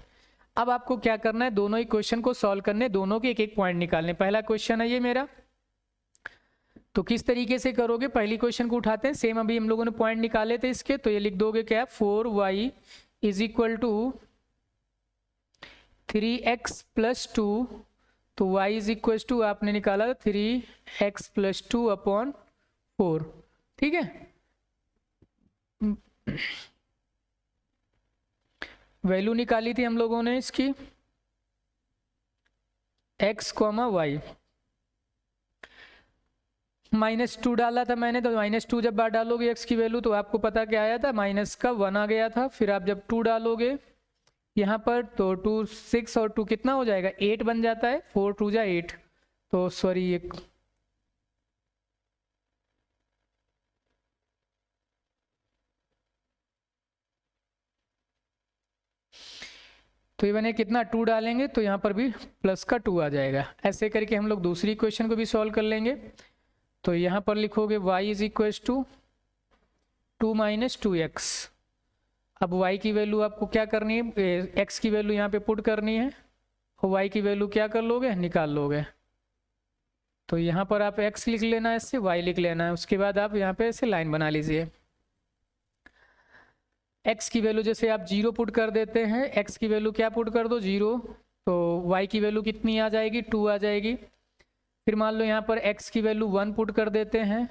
अब आपको क्या करना है, दोनों ही क्वेश्चन को सॉल्व करने, दोनों के एक एक पॉइंट निकालने। पहला क्वेश्चन है ये मेरा, तो किस तरीके से करोगे, पहली क्वेश्चन को उठाते हैं, सेम अभी हम लोगों ने पॉइंट निकाले थे इसके, तो ये लिख दोगे क्या, 4y is equal to 3x plus 2, तो y इज इक्वल टू आपने निकाला 3x प्लस 2 अपॉन 4। ठीक है, वैल्यू निकाली थी हम लोगों ने इसकी x कॉमा वाई, -2 डाला था मैंने, तो -2 जब बार डालोगे x की वैल्यू तो आपको पता क्या आया था, माइनस का 1 आ गया था। फिर आप जब 2 डालोगे यहाँ पर तो 2 6 और 2 कितना हो जाएगा, 8 बन जाता है, 4 2 जा 8, तो सॉरी एक तो ये बने कितना, 2 डालेंगे तो यहाँ पर भी प्लस का 2 आ जाएगा। ऐसे करके हम लोग दूसरी क्वेश्चन को भी सॉल्व कर लेंगे। तो यहाँ पर लिखोगे y is equal to 2 minus 2x। अब y की वैल्यू आपको क्या करनी है, x की वैल्यू यहाँ पे पुट करनी है, और y की वैल्यू क्या कर लोगे, निकाल लोगे। तो यहाँ पर आप x लिख लेना है, इससे y लिख लेना है। उसके बाद आप यहाँ पे ऐसे लाइन बना लीजिए। x की वैल्यू जैसे आप 0 पुट कर देते हैं, x की वैल्यू क्या पुट कर दो, 0, तो y की वैल्यू कितनी आ जाएगी, 2 आ जाएगी। फिर मान लो यहाँ पर x की वैल्यू 1 पुट कर देते हैं,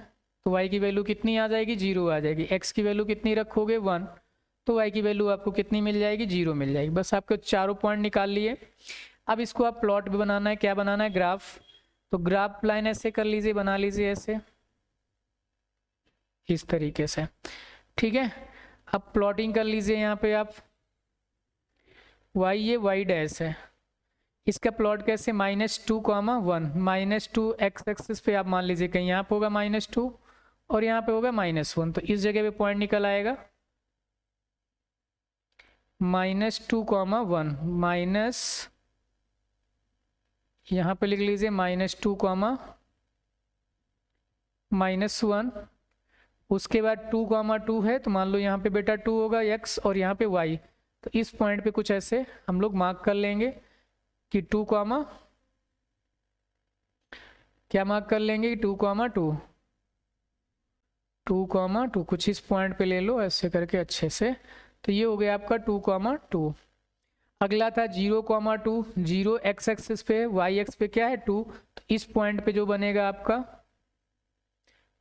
तो y की वैल्यू कितनी आ जाएगी, 0 आ जाएगी। x की वैल्यू कितनी रखोगे, 1, तो y की वैल्यू आपको कितनी मिल जाएगी, 0 मिल जाएगी। बस आपके चारों पॉइंट निकाल लिए। अब इसको आप प्लॉट भी बनाना है, क्या बनाना है, ग्राफ। तो ग्राफ लाइन ऐसे कर लीजिए, बना लीजिए ऐसे, इस तरीके से। ठीक है, अब प्लॉटिंग कर लीजिए। यहाँ पे आप y, ये y डैश है, इसका प्लॉट कैसे, -2, 1, -2 x एक्सिस पे आप मान लीजिए कहीं यहाँ पे होगा -2 और यहाँ पे होगा -1, तो इस जगह पे पॉइंट निकल आएगा। -2, 1 माइनस, यहाँ पे लिख लीजिए -2, -1। उसके बाद 2, 2 है, तो मान लो यहाँ पे बेटा 2 होगा x और यहाँ पे y। तो इस पॉइंट पे कुछ ऐसे हम लोग मार्क कर लेंगे कि 2, क्या मार्क कर लेंगे कि 2, 2 कुछ इस पॉइंट पे ले लो ऐसे करके अच्छे से। तो ये हो गया आपका 2, 2। अगला था 0, 2। 0 x एक्सिस पे, y एक्स पे क्या है 2। तो इस पॉइंट पे जो बनेगा आपका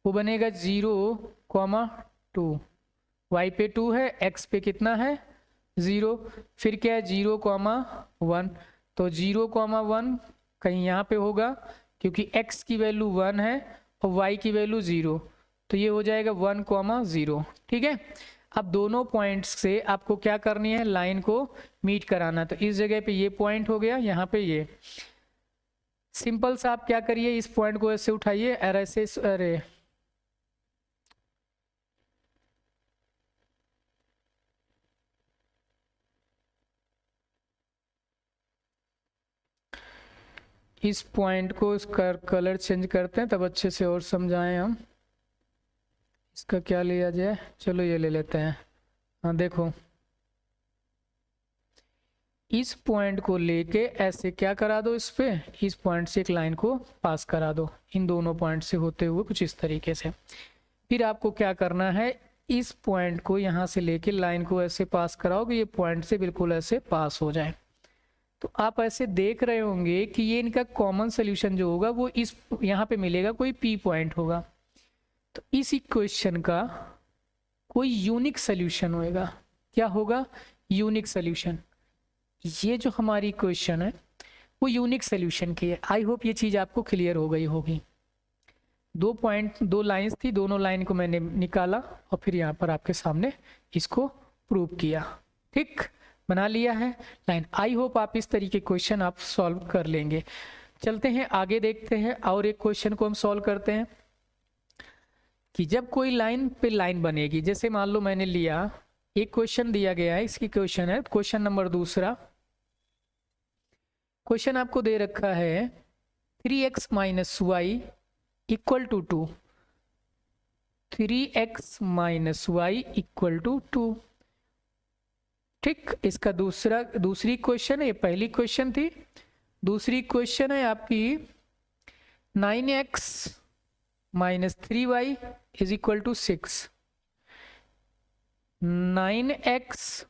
वो बनेगा 0, 2। y पे 2 है, x पे कितना है 0। फिर क्या है 0, 1। तो 0, 1 कहीं यहाँ पे होगा क्योंकि x की वैल्यू 1 है और y की वैल्यू 0। तो ये हो जाएगा 1, 0। ठीक है। अब दोनों पॉइंट्स से आपको क्या करनी है, लाइन को मीट कराना। तो इस जगह पे ये पॉइंट हो गया, यहाँ पे ये सिंपल सा आप क्या करिए, इस पॉइंट को ऐसे उठाइए और ऐसे, अरे इस पॉइंट को इसका कलर चेंज करते हैं तब अच्छे से और समझाएं हम। इसका क्या लिया जाए, चलो ये ले लेते हैं। हाँ देखो, इस पॉइंट को लेके ऐसे क्या करा दो, इस पे इस पॉइंट से एक लाइन को पास करा दो, इन दोनों पॉइंट से होते हुए कुछ इस तरीके से। फिर आपको क्या करना है, इस पॉइंट को यहाँ से लेके लाइन को ऐसे पास कराओ कि ये पॉइंट से बिल्कुल ऐसे पास हो जाए। तो आप ऐसे देख रहे होंगे कि ये इनका कॉमन सोल्यूशन जो होगा वो इस यहाँ पे मिलेगा, कोई पी पॉइंट होगा। तो इस इक्वेशन का कोई यूनिक सोल्यूशन होएगा। क्या होगा, यूनिक सोल्यूशन। ये जो हमारी इक्वेशन है वो यूनिक सोल्यूशन की है। आई होप ये चीज़ आपको क्लियर हो गई होगी। 2 पॉइंट, 2 लाइंस थी, दोनों लाइन को मैंने निकाला और फिर यहाँ पर आपके सामने इसको प्रूव किया। ठीक, बना लिया है लाइन। आई होप आप इस तरीके क्वेश्चन आप सॉल्व कर लेंगे। चलते हैं आगे, देखते हैं और एक क्वेश्चन को हम सॉल्व करते हैं कि जब कोई लाइन पे लाइन बनेगी, जैसे मान लो मैंने लिया एक क्वेश्चन दिया गया है, इसकी क्वेश्चन है क्वेश्चन नंबर 2। क्वेश्चन आपको दे रखा है 3x - y = 2। 3x - y = 2। ठीक, इसका दूसरी क्वेश्चन है, ये पहली क्वेश्चन थी। दूसरी क्वेश्चन है आपकी 9x - 3y = 6। 9x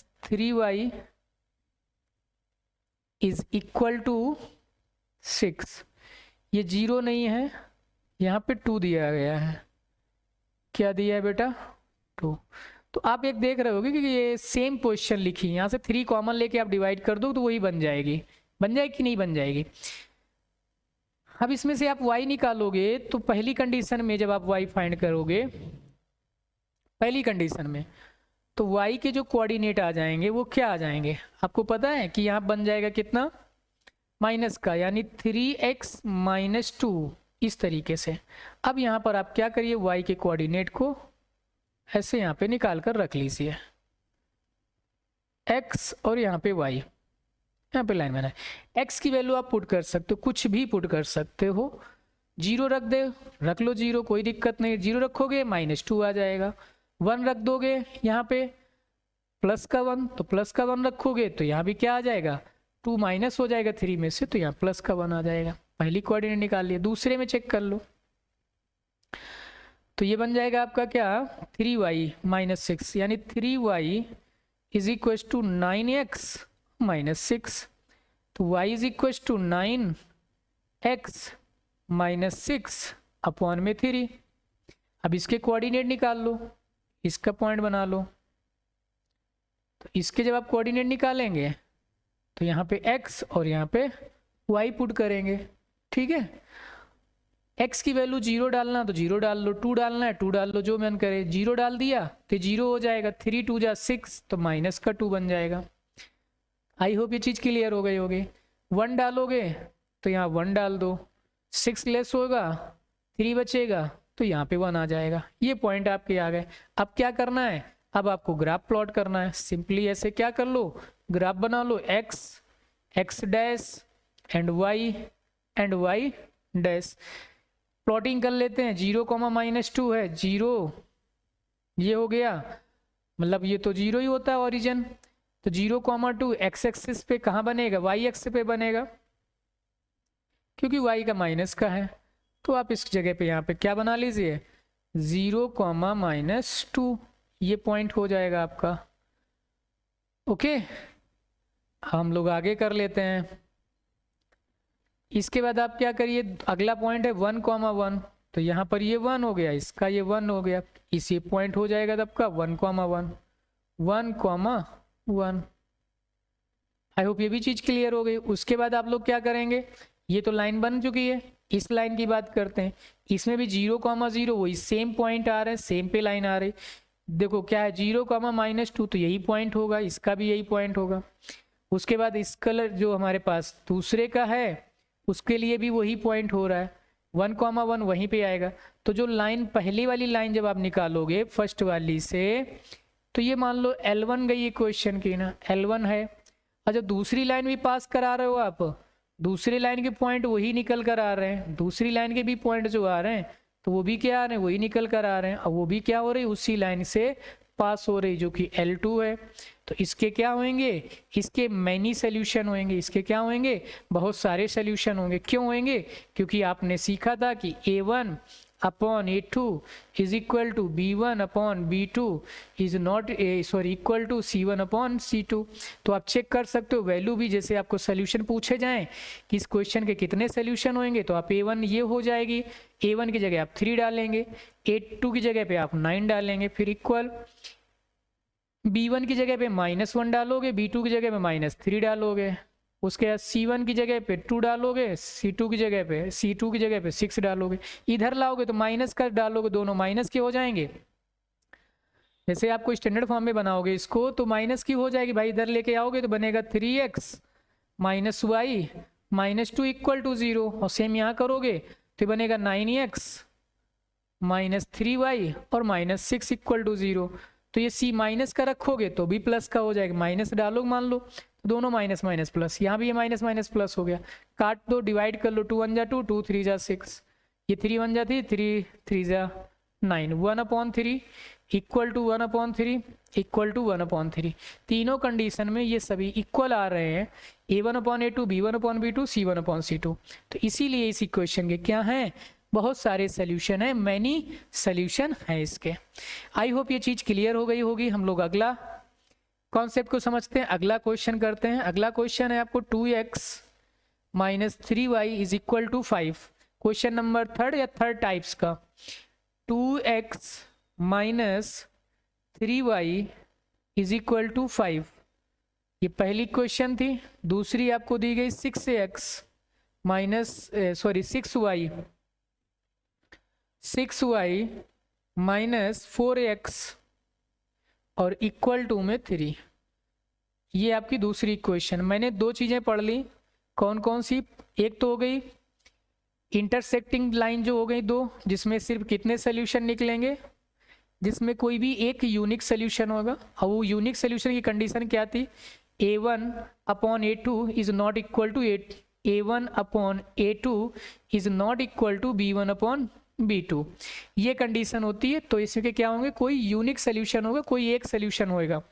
- 3y = 6। ये 0 नहीं है, यहाँ पे 2 दिया गया है। क्या दिया है बेटा, 2। तो आप एक देख रहे होगे कि ये सेम पोजीशन लिखी, यहाँ से 3 कॉमन लेके आप डिवाइड कर दो तो वही बन जाएगी। बन जाएगी कि नहीं बन जाएगी। अब इसमें से आप y निकालोगे तो पहली कंडीशन में जब आप y फाइंड करोगे, पहली कंडीशन में, तो y के जो कोऑर्डिनेट आ जाएंगे वो क्या आ जाएंगे आपको पता है कि यहाँ बन जाएगा कितना, माइनस का, यानी 3x - 2 इस तरीके से। अब यहाँ पर आप क्या करिए, y के कोऑर्डिनेट को ऐसे यहाँ पे निकाल कर रख लीजिए, x और यहाँ पे y, यहाँ पे लाइन बनाए। x की वैल्यू आप पुट कर सकते हो, कुछ भी पुट कर सकते हो। 0 रख दे, रख लो 0, कोई दिक्कत नहीं। 0 रखोगे -2 आ जाएगा। 1 रख दोगे यहाँ पे प्लस का 1, तो प्लस का 1 रखोगे तो यहाँ भी क्या आ जाएगा, 2 माइनस हो जाएगा 3 में से, तो यहाँ प्लस का 1 आ जाएगा। पहली कोऑर्डिनेट निकाल लिया, दूसरे में चेक कर लो। तो ये बन जाएगा आपका क्या, 3y - 6, यानी 3y = 9x - 6। तो y = 9x - 6 अपॉन में 3। अब इसके कोऑर्डिनेट निकाल लो, इसका पॉइंट बना लो। तो इसके जब आप कोऑर्डिनेट निकालेंगे तो यहाँ पे x और यहाँ पे y पुट करेंगे। ठीक है, x की वैल्यू 0 डालना तो 0 डाल लो, 2 डालना है 2 डाल लो, जो मन करे। 0 डाल दिया तो 0 हो जाएगा, 3 2 जा 6, तो माइनस का 2 बन जाएगा। आई होप ये चीज़ क्लियर हो गई होगी। 1 डालोगे तो यहाँ 1 डाल दो, 6 लेस होगा 3 बचेगा तो यहाँ पे 1 आ जाएगा। ये पॉइंट आपके आ गए। अब क्या करना है, अब आपको ग्राफ प्लॉट करना है। सिंपली ऐसे क्या कर लो, ग्राफ बना लो, x dash and y dash. Plotting कर लेते हैं। 0, -2 है, 0 ये हो गया, मतलब ये तो 0 ही होता है ओरिजिन। तो 0, 2 एक्स एक्सिस पे कहाँ बनेगा, वाई एक्स पे बनेगा, क्योंकि वाई का माइनस का है। तो आप इस जगह पे यहाँ पे क्या बना लीजिए, 0, -2, ये पॉइंट हो जाएगा आपका। ओके, हम लोग आगे कर लेते हैं। इसके बाद आप क्या करिए, अगला पॉइंट है 1, 1, तो यहाँ पर ये 1 हो गया, इसका ये 1 हो गया, इसी पॉइंट हो जाएगा तब का 1, 1 आई होप ये भी चीज क्लियर हो गई। उसके बाद आप लोग क्या करेंगे, ये तो लाइन बन चुकी है, इस लाइन की बात करते हैं। इसमें भी 0, 0 वही सेम पॉइंट आ रहे हैं, सेम पे लाइन आ रही। देखो क्या है, 0, -2 तो यही पॉइंट होगा, इसका भी यही पॉइंट होगा। उसके बाद इस कलर जो हमारे पास दूसरे का है उसके लिए भी वही पॉइंट हो रहा है, 1, 1 वहीं पे आएगा। तो जो लाइन पहली वाली लाइन जब आप निकालोगे फर्स्ट वाली से, तो ये मान लो L1 गई क्वेश्चन की ना, L1 है। और जब दूसरी लाइन भी पास करा रहे हो आप, दूसरी लाइन के पॉइंट वही निकल कर आ रहे हैं, दूसरी लाइन के भी पॉइंट जो आ रहे हैं तो वो भी क्या आ रहे हैं, वही निकल कर आ रहे हैं। और वो भी क्या हो रही है, उसी लाइन से पास हो रही, जो कि L2 है। तो इसके क्या होंगे, इसके मैनी सोल्यूशन होंगे, इसके क्या होंगे, बहुत सारे सोल्यूशन होंगे। क्यों होंगे, क्योंकि आपने सीखा था कि A1/A2 is equal to B1/B2 is not equal to C1/C2। तो आप चेक कर सकते हो वैल्यू भी, जैसे आपको सोल्यूशन पूछे जाएं कि इस क्वेश्चन के कितने सोल्यूशन होंगे, तो आप A1 ये हो जाएगी, A1 की जगह आप 3 डालेंगे, A2 की जगह पे आप 9 डालेंगे, फिर इक्वल B1 की जगह पे -1 डालोगे, B2 की जगह पे -3 डालोगे, उसके बाद C1 की जगह पे 2 डालोगे, C2 की जगह पे 6 डालोगे। इधर लाओगे तो माइनस का डालोगे, दोनों माइनस के हो जाएंगे। जैसे आपको स्टैंडर्ड फॉर्म में बनाओगे इसको तो माइनस की हो जाएगी भाई, इधर लेके आओगे तो बनेगा 3x -y -2 इक्वल टू 0। और सेम यहाँ करोगे तो बनेगा 9x -3y और -6 इक्वल टू 0। तो ये C माइनस का रखोगे तो भी प्लस का हो जाएगा, माइनस डालो मान लो, तो दोनों माइनस माइनस प्लस, यहाँ भी ये माइनस माइनस प्लस हो गया। काट दो, डिवाइड कर लो, 2 1 जा 2, 2 3 जा 6, ये 3 1 जा 3, 3 3 जा 9, 1/3 इक्वल टू 1/3 इक्वल टू 1/3। तीनों कंडीशन में ये सभी इक्वल आ रहे हैं, A1/A2 B1/B2 C1/C2। तो इसीलिए इस इक्वेशन के क्या हैं, बहुत सारे सोल्यूशन है, मैनी सोल्यूशन है इसके। आई होप ये चीज क्लियर हो गई होगी। हम लोग अगला कॉन्सेप्ट को समझते हैं, अगला क्वेश्चन करते हैं। अगला क्वेश्चन है आपको 2x -3y is equal to 5। Question number third या थर्ड टाइप्स का। 2x -3y is equal to 5, ये पहली क्वेश्चन थी। दूसरी आपको दी गई 6y -4x और इक्वल टू में 3। ये आपकी दूसरी इक्वेशन। मैंने दो चीजें पढ़ ली, कौन कौन सी, एक तो हो गई इंटरसेक्टिंग लाइन जो हो गई दो, जिसमें सिर्फ कितने सोल्यूशन निकलेंगे, जिसमें कोई भी एक यूनिक सोल्यूशन होगा। और वो यूनिक सोल्यूशन की कंडीशन क्या थी, A1/A2 is not equal to A1/A2 is not equal to B1/B2, ये कंडीशन होती है। तो इसमें क्या होंगे, कोई यूनिक सोल्यूशन होगा, कोई एक सोल्यूशन होगा।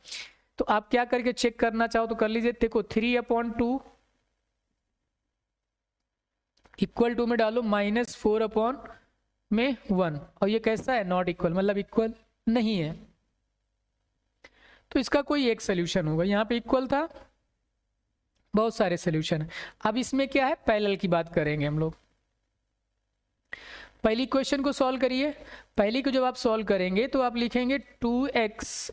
तो आप क्या करके चेक करना चाहो तो कर लीजिए। देखो 3/2 इक्वल टू में डालो -4/1, और ये कैसा है, नॉट इक्वल, मतलब इक्वल नहीं है। तो इसका कोई एक सोल्यूशन होगा। यहाँ पे इक्वल था, बहुत सारे सोल्यूशन है। अब इसमें क्या है, पैरेलल की बात करेंगे हम लोग। पहली क्वेश्चन को सॉल्व करिए। पहली को जब आप सॉल्व करेंगे तो आप लिखेंगे 2x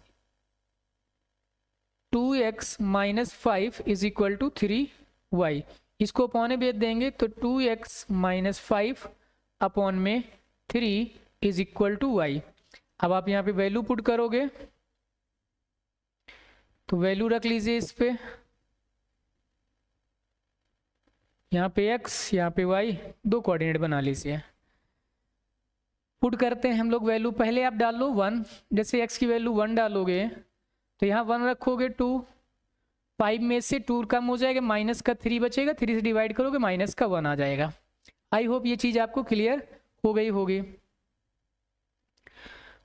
-5 is equal to 3y। इसको अपॉन भेज देंगे तो 2x -5 अपॉन में 3 इज इक्वल टू y। अब आप यहाँ पे वैल्यू पुट करोगे तो वैल्यू रख लीजिए इस पे, यहाँ पे x यहाँ पे y, दो कोऑर्डिनेट बना लीजिए। पुट करते हैं हम लोग वैल्यू, पहले आप डाल लो 1, जैसे x की वैल्यू 1 डालोगे तो यहाँ 1 रखोगे 2, 5 में से 2 कम हो जाएगा, माइनस का 3 बचेगा, 3 से डिवाइड करोगे माइनस का 1 आ जाएगा। आई होप ये चीज़ आपको क्लियर हो गई होगी।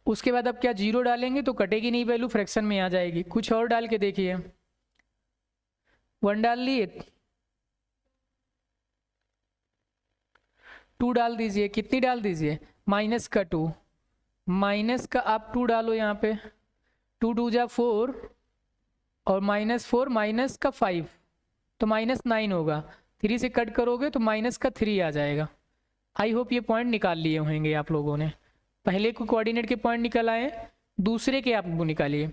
उसके बाद अब क्या, 0 डालेंगे तो कटेगी नहीं वैल्यू, फ्रैक्शन में आ जाएगी। कुछ और डाल के देखिए, 1 डाल लिए, 2 डाल दीजिए, कितनी डाल दीजिए, माइनस का 2, माइनस का आप 2 डालो यहाँ पे, 2 2 जा 4 और -4 माइनस का 5 तो -9 होगा, 3 से कट करोगे तो माइनस का 3 आ जाएगा। आई होप ये पॉइंट निकाल लिए होंगे आप लोगों ने। पहले को कोऑर्डिनेट के पॉइंट निकल आए, दूसरे के आप निकालिए।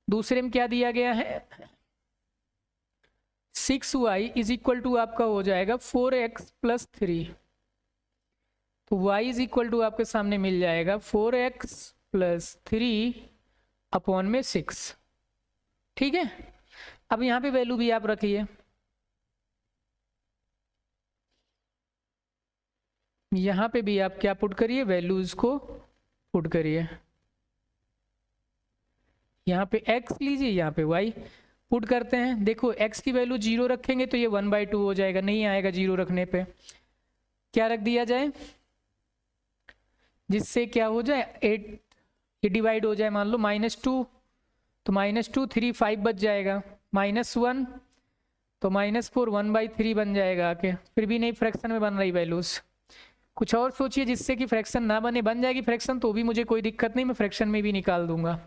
दूसरे में क्या दिया गया है, 6y इज इक्वल टू आपका हो जाएगा 4x + 3, तो y इज इक्वल टू आपके सामने मिल जाएगा 4x + 3 अपॉन में 6। ठीक है, अब यहाँ पे वैल्यू भी आप रखिए, यहाँ पे भी आप क्या पुट करिए, वैल्यूज को पुट करिए। यहाँ पे x लीजिए, यहाँ पे y पुट करते हैं। देखो x की वैल्यू 0 रखेंगे तो ये 1/2 हो जाएगा, नहीं आएगा 0 रखने पे। क्या रख दिया जाए जिससे क्या हो जाए, 8 ये डिवाइड हो जाए, मान लो -2 तो -2 3 5 बच जाएगा, -1 तो -4 1/3 बन जाएगा आके। फिर भी नहीं फ्रैक्शन में बन रही वैल्यूज, कुछ और सोचिए जिससे कि फ्रैक्शन ना बने। बन जाएगी फ्रैक्शन तो भी मुझे कोई दिक्कत नहीं, मैं फ्रैक्शन में भी निकाल दूंगा।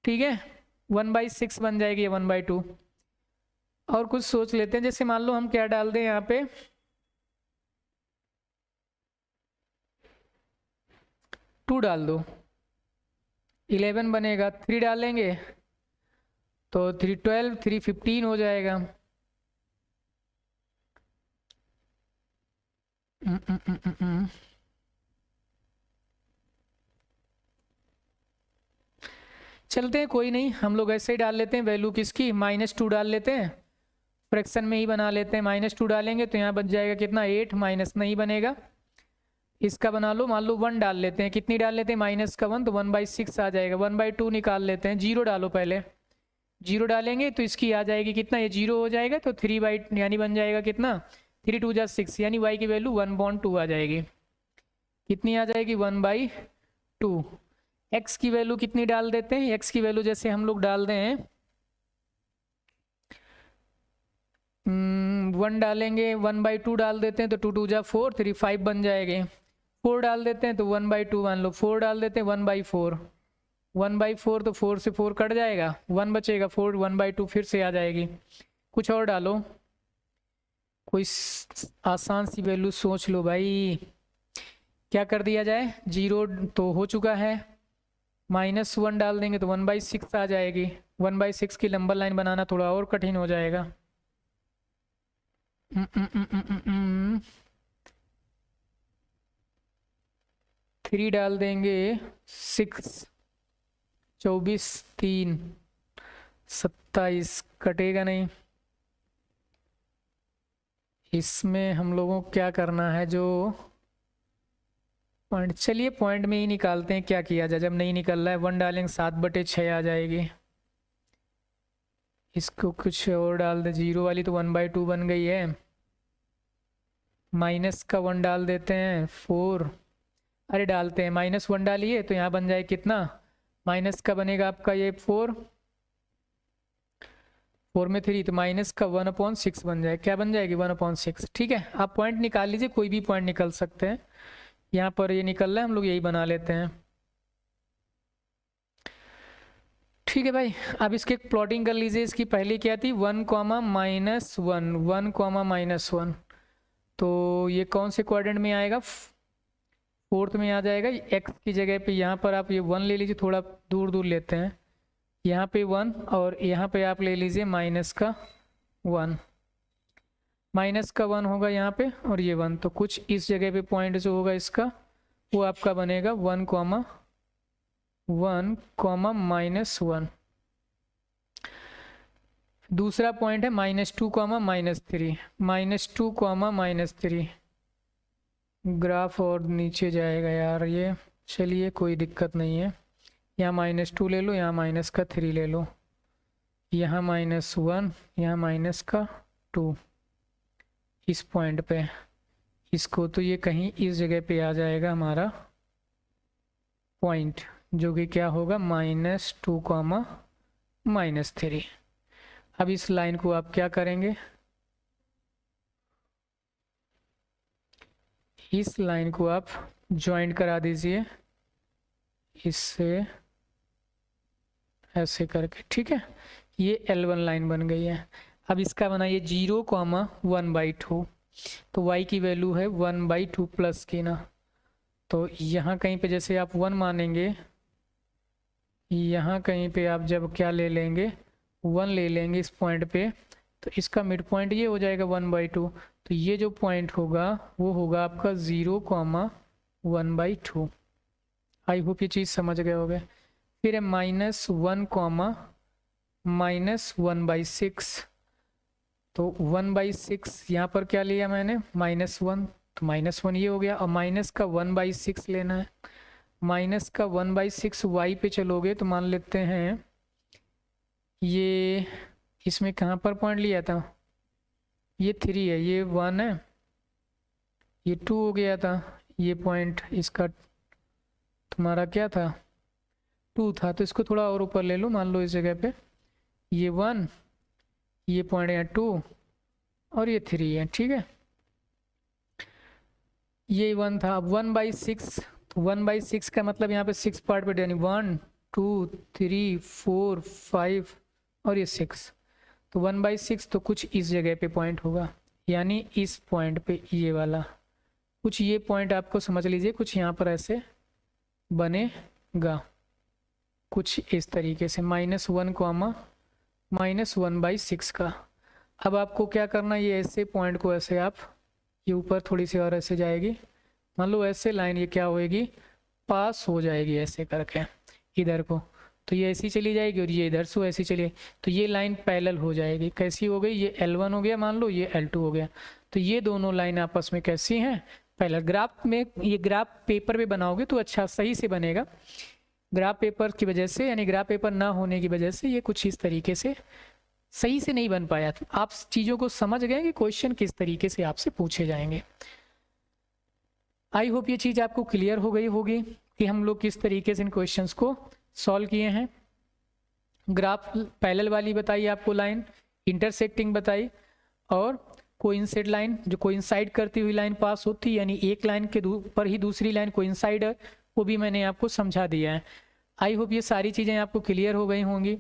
ठीक है, 1/6 बन जाएगी या 1/2। और कुछ सोच लेते हैं, जैसे मान लो हम क्या डाल दें यहाँ पे, 2 डाल दो, 11 बनेगा, 3 डालेंगे तो 3 12, 3 15 हो जाएगा। चलते हैं, कोई नहीं, हम लोग ऐसे ही डाल लेते हैं वैल्यू किसकी, -2 डाल लेते हैं, फ्रैक्शन में ही बना लेते हैं। -2 डालेंगे तो यहाँ बच जाएगा कितना, 8, माइनस नहीं बनेगा। इसका बना लो, मान लो 1 डाल लेते हैं, कितनी डाल लेते हैं, -1 तो 1/6 आ जाएगा। 1/2 निकाल लेते हैं, 0 डालो पहले, 0 डालेंगे तो इसकी आ जाएगी कितना, ये 0 हो जाएगा तो 3 यानी बन जाएगा कितना, 3 2 जा 6 यानी y की वैल्यू 1/2 आ जाएगी। कितनी आ जाएगी, 1/2। x की वैल्यू कितनी डाल देते हैं, x की वैल्यू जैसे हम लोग डाल दें 1 डालेंगे, 1/2 डाल देते हैं तो 2 2 जा 4 3 5 बन जाएंगे। 4 डाल देते हैं तो 1/2 मान लो, 4 डाल देते हैं 1/4, 1/4 तो 4 से 4 कट जाएगा, 1 बचेगा, 4 1/2 फिर से आ जाएगी। कुछ और डालो, कोई आसान सी वैल्यू सोच लो भाई। क्या कर दिया जाए, 0 तो हो चुका है, -1 डाल देंगे तो 1/6 आ जाएगी। 1/6 की नंबर लाइन बनाना थोड़ा और कठिन हो जाएगा। 3 डाल देंगे, 6 24 3 27 कटेगा नहीं। इसमें हम लोगों को क्या करना है, जो पॉइंट, चलिए पॉइंट में ही निकालते हैं, क्या किया जाए। जब नहीं निकल रहा है 1 डालेंगे 7/6 आ जाएगी। इसको कुछ और डाल दे, 0 वाली तो 1/2 बन गई है, माइनस का 1 डाल देते हैं 4, अरे डालते हैं -1 डालिए तो यहाँ बन जाए कितना, माइनस का बनेगा आपका ये 4 में 3 तो माइनस का 1/6 बन जाए, क्या बन जाएगी 1/6। ठीक है, आप पॉइंट निकाल लीजिए, कोई भी पॉइंट निकल सकते हैं। यहाँ पर ये निकल रहा है, हम लोग यही बना लेते हैं। ठीक है भाई, अब इसके प्लॉटिंग कर लीजिए। इसकी पहली क्या थी, 1, -1 1, -1, तो ये कौन से क्वाड्रेंट में आएगा, 4th में आ जाएगा। x की जगह पे यहाँ पर आप ये 1 ले लीजिए, थोड़ा दूर दूर लेते हैं, यहाँ पे 1 और यहाँ पे आप ले लीजिए -1, -1 होगा यहाँ पे और ये 1, तो कुछ इस जगह पे पॉइंट जो होगा इसका वो आपका बनेगा 1, -1। दूसरा पॉइंट है -2, -3, -2, -3, ग्राफ और नीचे जाएगा यार ये। चलिए कोई दिक्कत नहीं है, यहाँ -2 ले लो, यहाँ -3 ले लो, यहाँ -1, यहाँ -2 इस पॉइंट पे। इसको तो ये कहीं इस जगह पे आ जाएगा हमारा पॉइंट, जो कि क्या होगा -2, -3। अब इस लाइन को आप क्या करेंगे, इस लाइन को आप ज्वाइंट करा दीजिए इससे ऐसे करके, ठीक है। ये L1 लाइन बन गई है। अब इसका बनाइए 0, 1/2, तो y की वैल्यू है 1/2 प्लस की ना, तो यहाँ कहीं पे जैसे आप 1 मानेंगे, यहाँ कहीं पे आप जब क्या ले लेंगे 1 ले लेंगे इस पॉइंट पे, तो इसका मिड पॉइंट ये हो जाएगा 1/2। तो ये जो पॉइंट होगा वो होगा आपका 0, 1/2। आई होप ये चीज़ समझ गए होगे। फिर है -1, -1/6, तो 1/6 यहाँ पर क्या लिया मैंने -1, तो -1 ये हो गया, और माइनस का 1/6 लेना है। माइनस का 1/6 y पे चलोगे तो मान लेते हैं ये इसमें कहाँ पर पॉइंट लिया था, ये 3 है, ये 1 है, ये 2 हो गया था, ये पॉइंट इसका तुम्हारा क्या था 2 था, तो इसको थोड़ा और ऊपर ले लो, मान लो इस जगह पे ये 1, ये पॉइंट है 2 और ये 3 है, ठीक है। ये 1 था, अब 1/6, तो 1/6 का मतलब यहाँ पे 6 पार्ट पे, यानी 1, 2, 3, 4, 5 और ये 6, तो 1/6 तो कुछ इस जगह पे पॉइंट होगा, यानी इस पॉइंट पे ये वाला कुछ, ये पॉइंट आपको समझ लीजिए कुछ यहाँ पर ऐसे बनेगा, कुछ इस तरीके से -1, -1/6 का। अब आपको क्या करना, ये ऐसे पॉइंट को ऐसे आप, ये ऊपर थोड़ी सी और ऐसे जाएगी, मान लो ऐसे लाइन ये क्या होएगी पास हो जाएगी ऐसे करके इधर को, तो ये ऐसी चली जाएगी और ये इधर से ऐसी चली, तो ये लाइन पैरेलल हो जाएगी। कैसी हो गई, ये L1 हो गया मान लो, ये L2 हो गया, तो ये दोनों लाइन आपस में कैसी हैं पैरेलल। ग्राफ में, ये ग्राफ पेपर पे बनाओगे तो अच्छा सही से बनेगा, ग्राफ पेपर की वजह से, यानी ग्राफ पेपर ना होने की वजह से ये कुछ इस तरीके से सही से नहीं बन पाया। आप चीज़ों को समझ गए कि क्वेश्चन किस तरीके से आपसे पूछे जाएंगे। आई होप ये चीज़ आपको क्लियर हो गई होगी कि हम लोग किस तरीके से इन क्वेश्चंस को सॉल्व किए हैं। ग्राफ पैरेलल वाली बताई आपको लाइन, इंटरसेक्टिंग बताई, और कोइंसाइड लाइन, जो कोइंसाइड करती हुई लाइन पास होती है, यानी एक लाइन के पर ही दूसरी लाइन कोइंसाइड है, वो भी मैंने आपको समझा दिया है। आई होप ये सारी चीज़ें आपको क्लियर हो गई होंगी,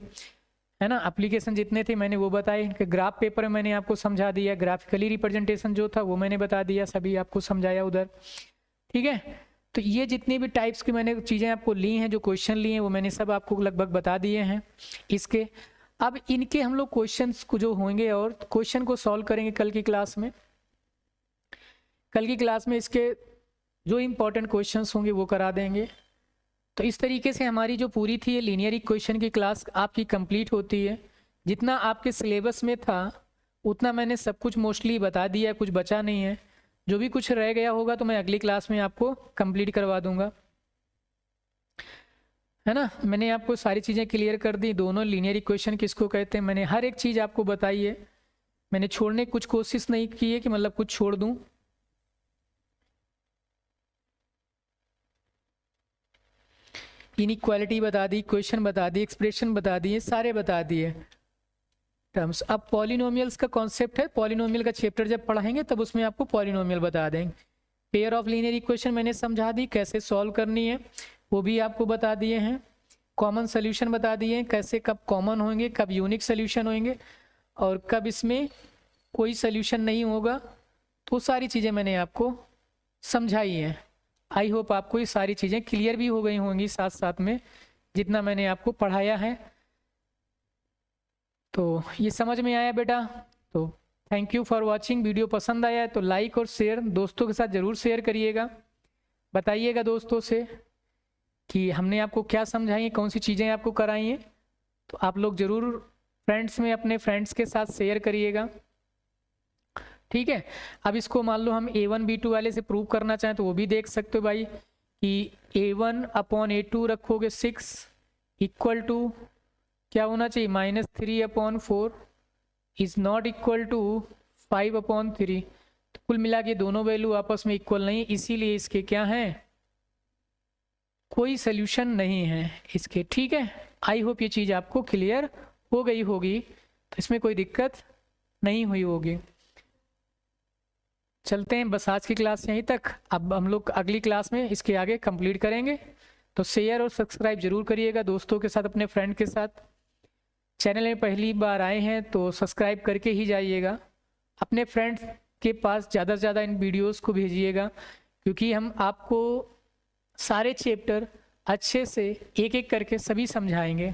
है ना। एप्लीकेशन जितने थे मैंने वो बताए, कि ग्राफ पेपर में मैंने आपको समझा दिया, ग्राफिकली रिप्रेजेंटेशन जो था वो मैंने बता दिया, सभी आपको समझाया उधर, ठीक है। तो ये जितनी भी टाइप्स की मैंने चीज़ें आपको ली हैं, जो क्वेश्चन लिए हैं, वो मैंने सब आपको लगभग बता दिए हैं इसके। अब इनके हम लोग क्वेश्चंस को जो होंगे और क्वेश्चन को सॉल्व करेंगे कल की क्लास में। कल की क्लास में इसके जो इम्पोर्टेंट क्वेश्चंस होंगे वो करा देंगे। तो इस तरीके से हमारी जो पूरी थी ये लीनियर इक्वेशन की क्लास आपकी कंप्लीट होती है। जितना आपके सिलेबस में था उतना मैंने सब कुछ मोस्टली बता दिया है, कुछ बचा नहीं है। जो भी कुछ रह गया होगा तो मैं अगली क्लास में आपको कंप्लीट करवा दूंगा, है ना। मैंने आपको सारी चीज़ें क्लियर कर दी, दोनों लीनियर इक्वेशन किसको कहते हैं, मैंने हर एक चीज़ आपको बताई है। मैंने छोड़ने की कुछ कोशिश नहीं की है कि मतलब कुछ छोड़ दूं। इनइक्वालिटी बता दी, क्वेश्चन बता दी, एक्सप्रेशन बता दिए, सारे बता दिए टर्म्स। अब पॉलिनोमियल्स का कॉन्सेप्ट है, पॉलिनोमियल का चैप्टर जब पढ़ाएंगे तब उसमें आपको पॉलिनोमियल बता देंगे। पेयर ऑफ लीनियर इक्वेशन मैंने समझा दी, कैसे सॉल्व करनी है वो भी आपको बता दिए हैं। कॉमन सोल्यूशन बता दिए हैं, कैसे कब कॉमन होंगे, कब यूनिक सोल्यूशन होंगे और कब इसमें कोई सोल्यूशन नहीं होगा, तो सारी चीज़ें मैंने आपको समझाई हैं। आई होप आपको ये सारी चीज़ें क्लियर भी हो गई होंगी साथ साथ में जितना मैंने आपको पढ़ाया है। तो ये समझ में आया बेटा, तो thank you for watching. Video पसंद आया है तो लाइक और शेयर दोस्तों के साथ ज़रूर शेयर करिएगा, बताइएगा दोस्तों से कि हमने आपको क्या समझाई, कौन सी चीज़ें आपको कराई हैं। तो आप लोग ज़रूर फ्रेंड्स में अपने फ्रेंड्स के साथ शेयर करिएगा, ठीक है। अब इसको मान लो हम A1 B2 वाले से प्रूव करना चाहें तो वो भी देख सकते हो भाई कि A1 अपॉन A2 रखोगे 6 इक्वल टू क्या होना चाहिए -3/4 इज नॉट इक्वल टू 5/3। तो कुल मिला के दोनों वैल्यू आपस में इक्वल नहीं, इसीलिए इसके क्या हैं, कोई सोल्यूशन नहीं है इसके। ठीक है, आई होप ये चीज़ आपको क्लियर हो गई होगी, तो इसमें कोई दिक्कत नहीं हुई होगी। चलते हैं बस आज की क्लास यहीं तक, अब हम लोग अगली क्लास में इसके आगे कंप्लीट करेंगे। तो शेयर और सब्सक्राइब जरूर करिएगा दोस्तों के साथ, अपने फ्रेंड के साथ। चैनल में पहली बार आए हैं तो सब्सक्राइब करके ही जाइएगा, अपने फ्रेंड्स के पास ज़्यादा से ज़्यादा इन वीडियोस को भेजिएगा, क्योंकि हम आपको सारे चैप्टर अच्छे से एक एक करके सभी समझाएंगे।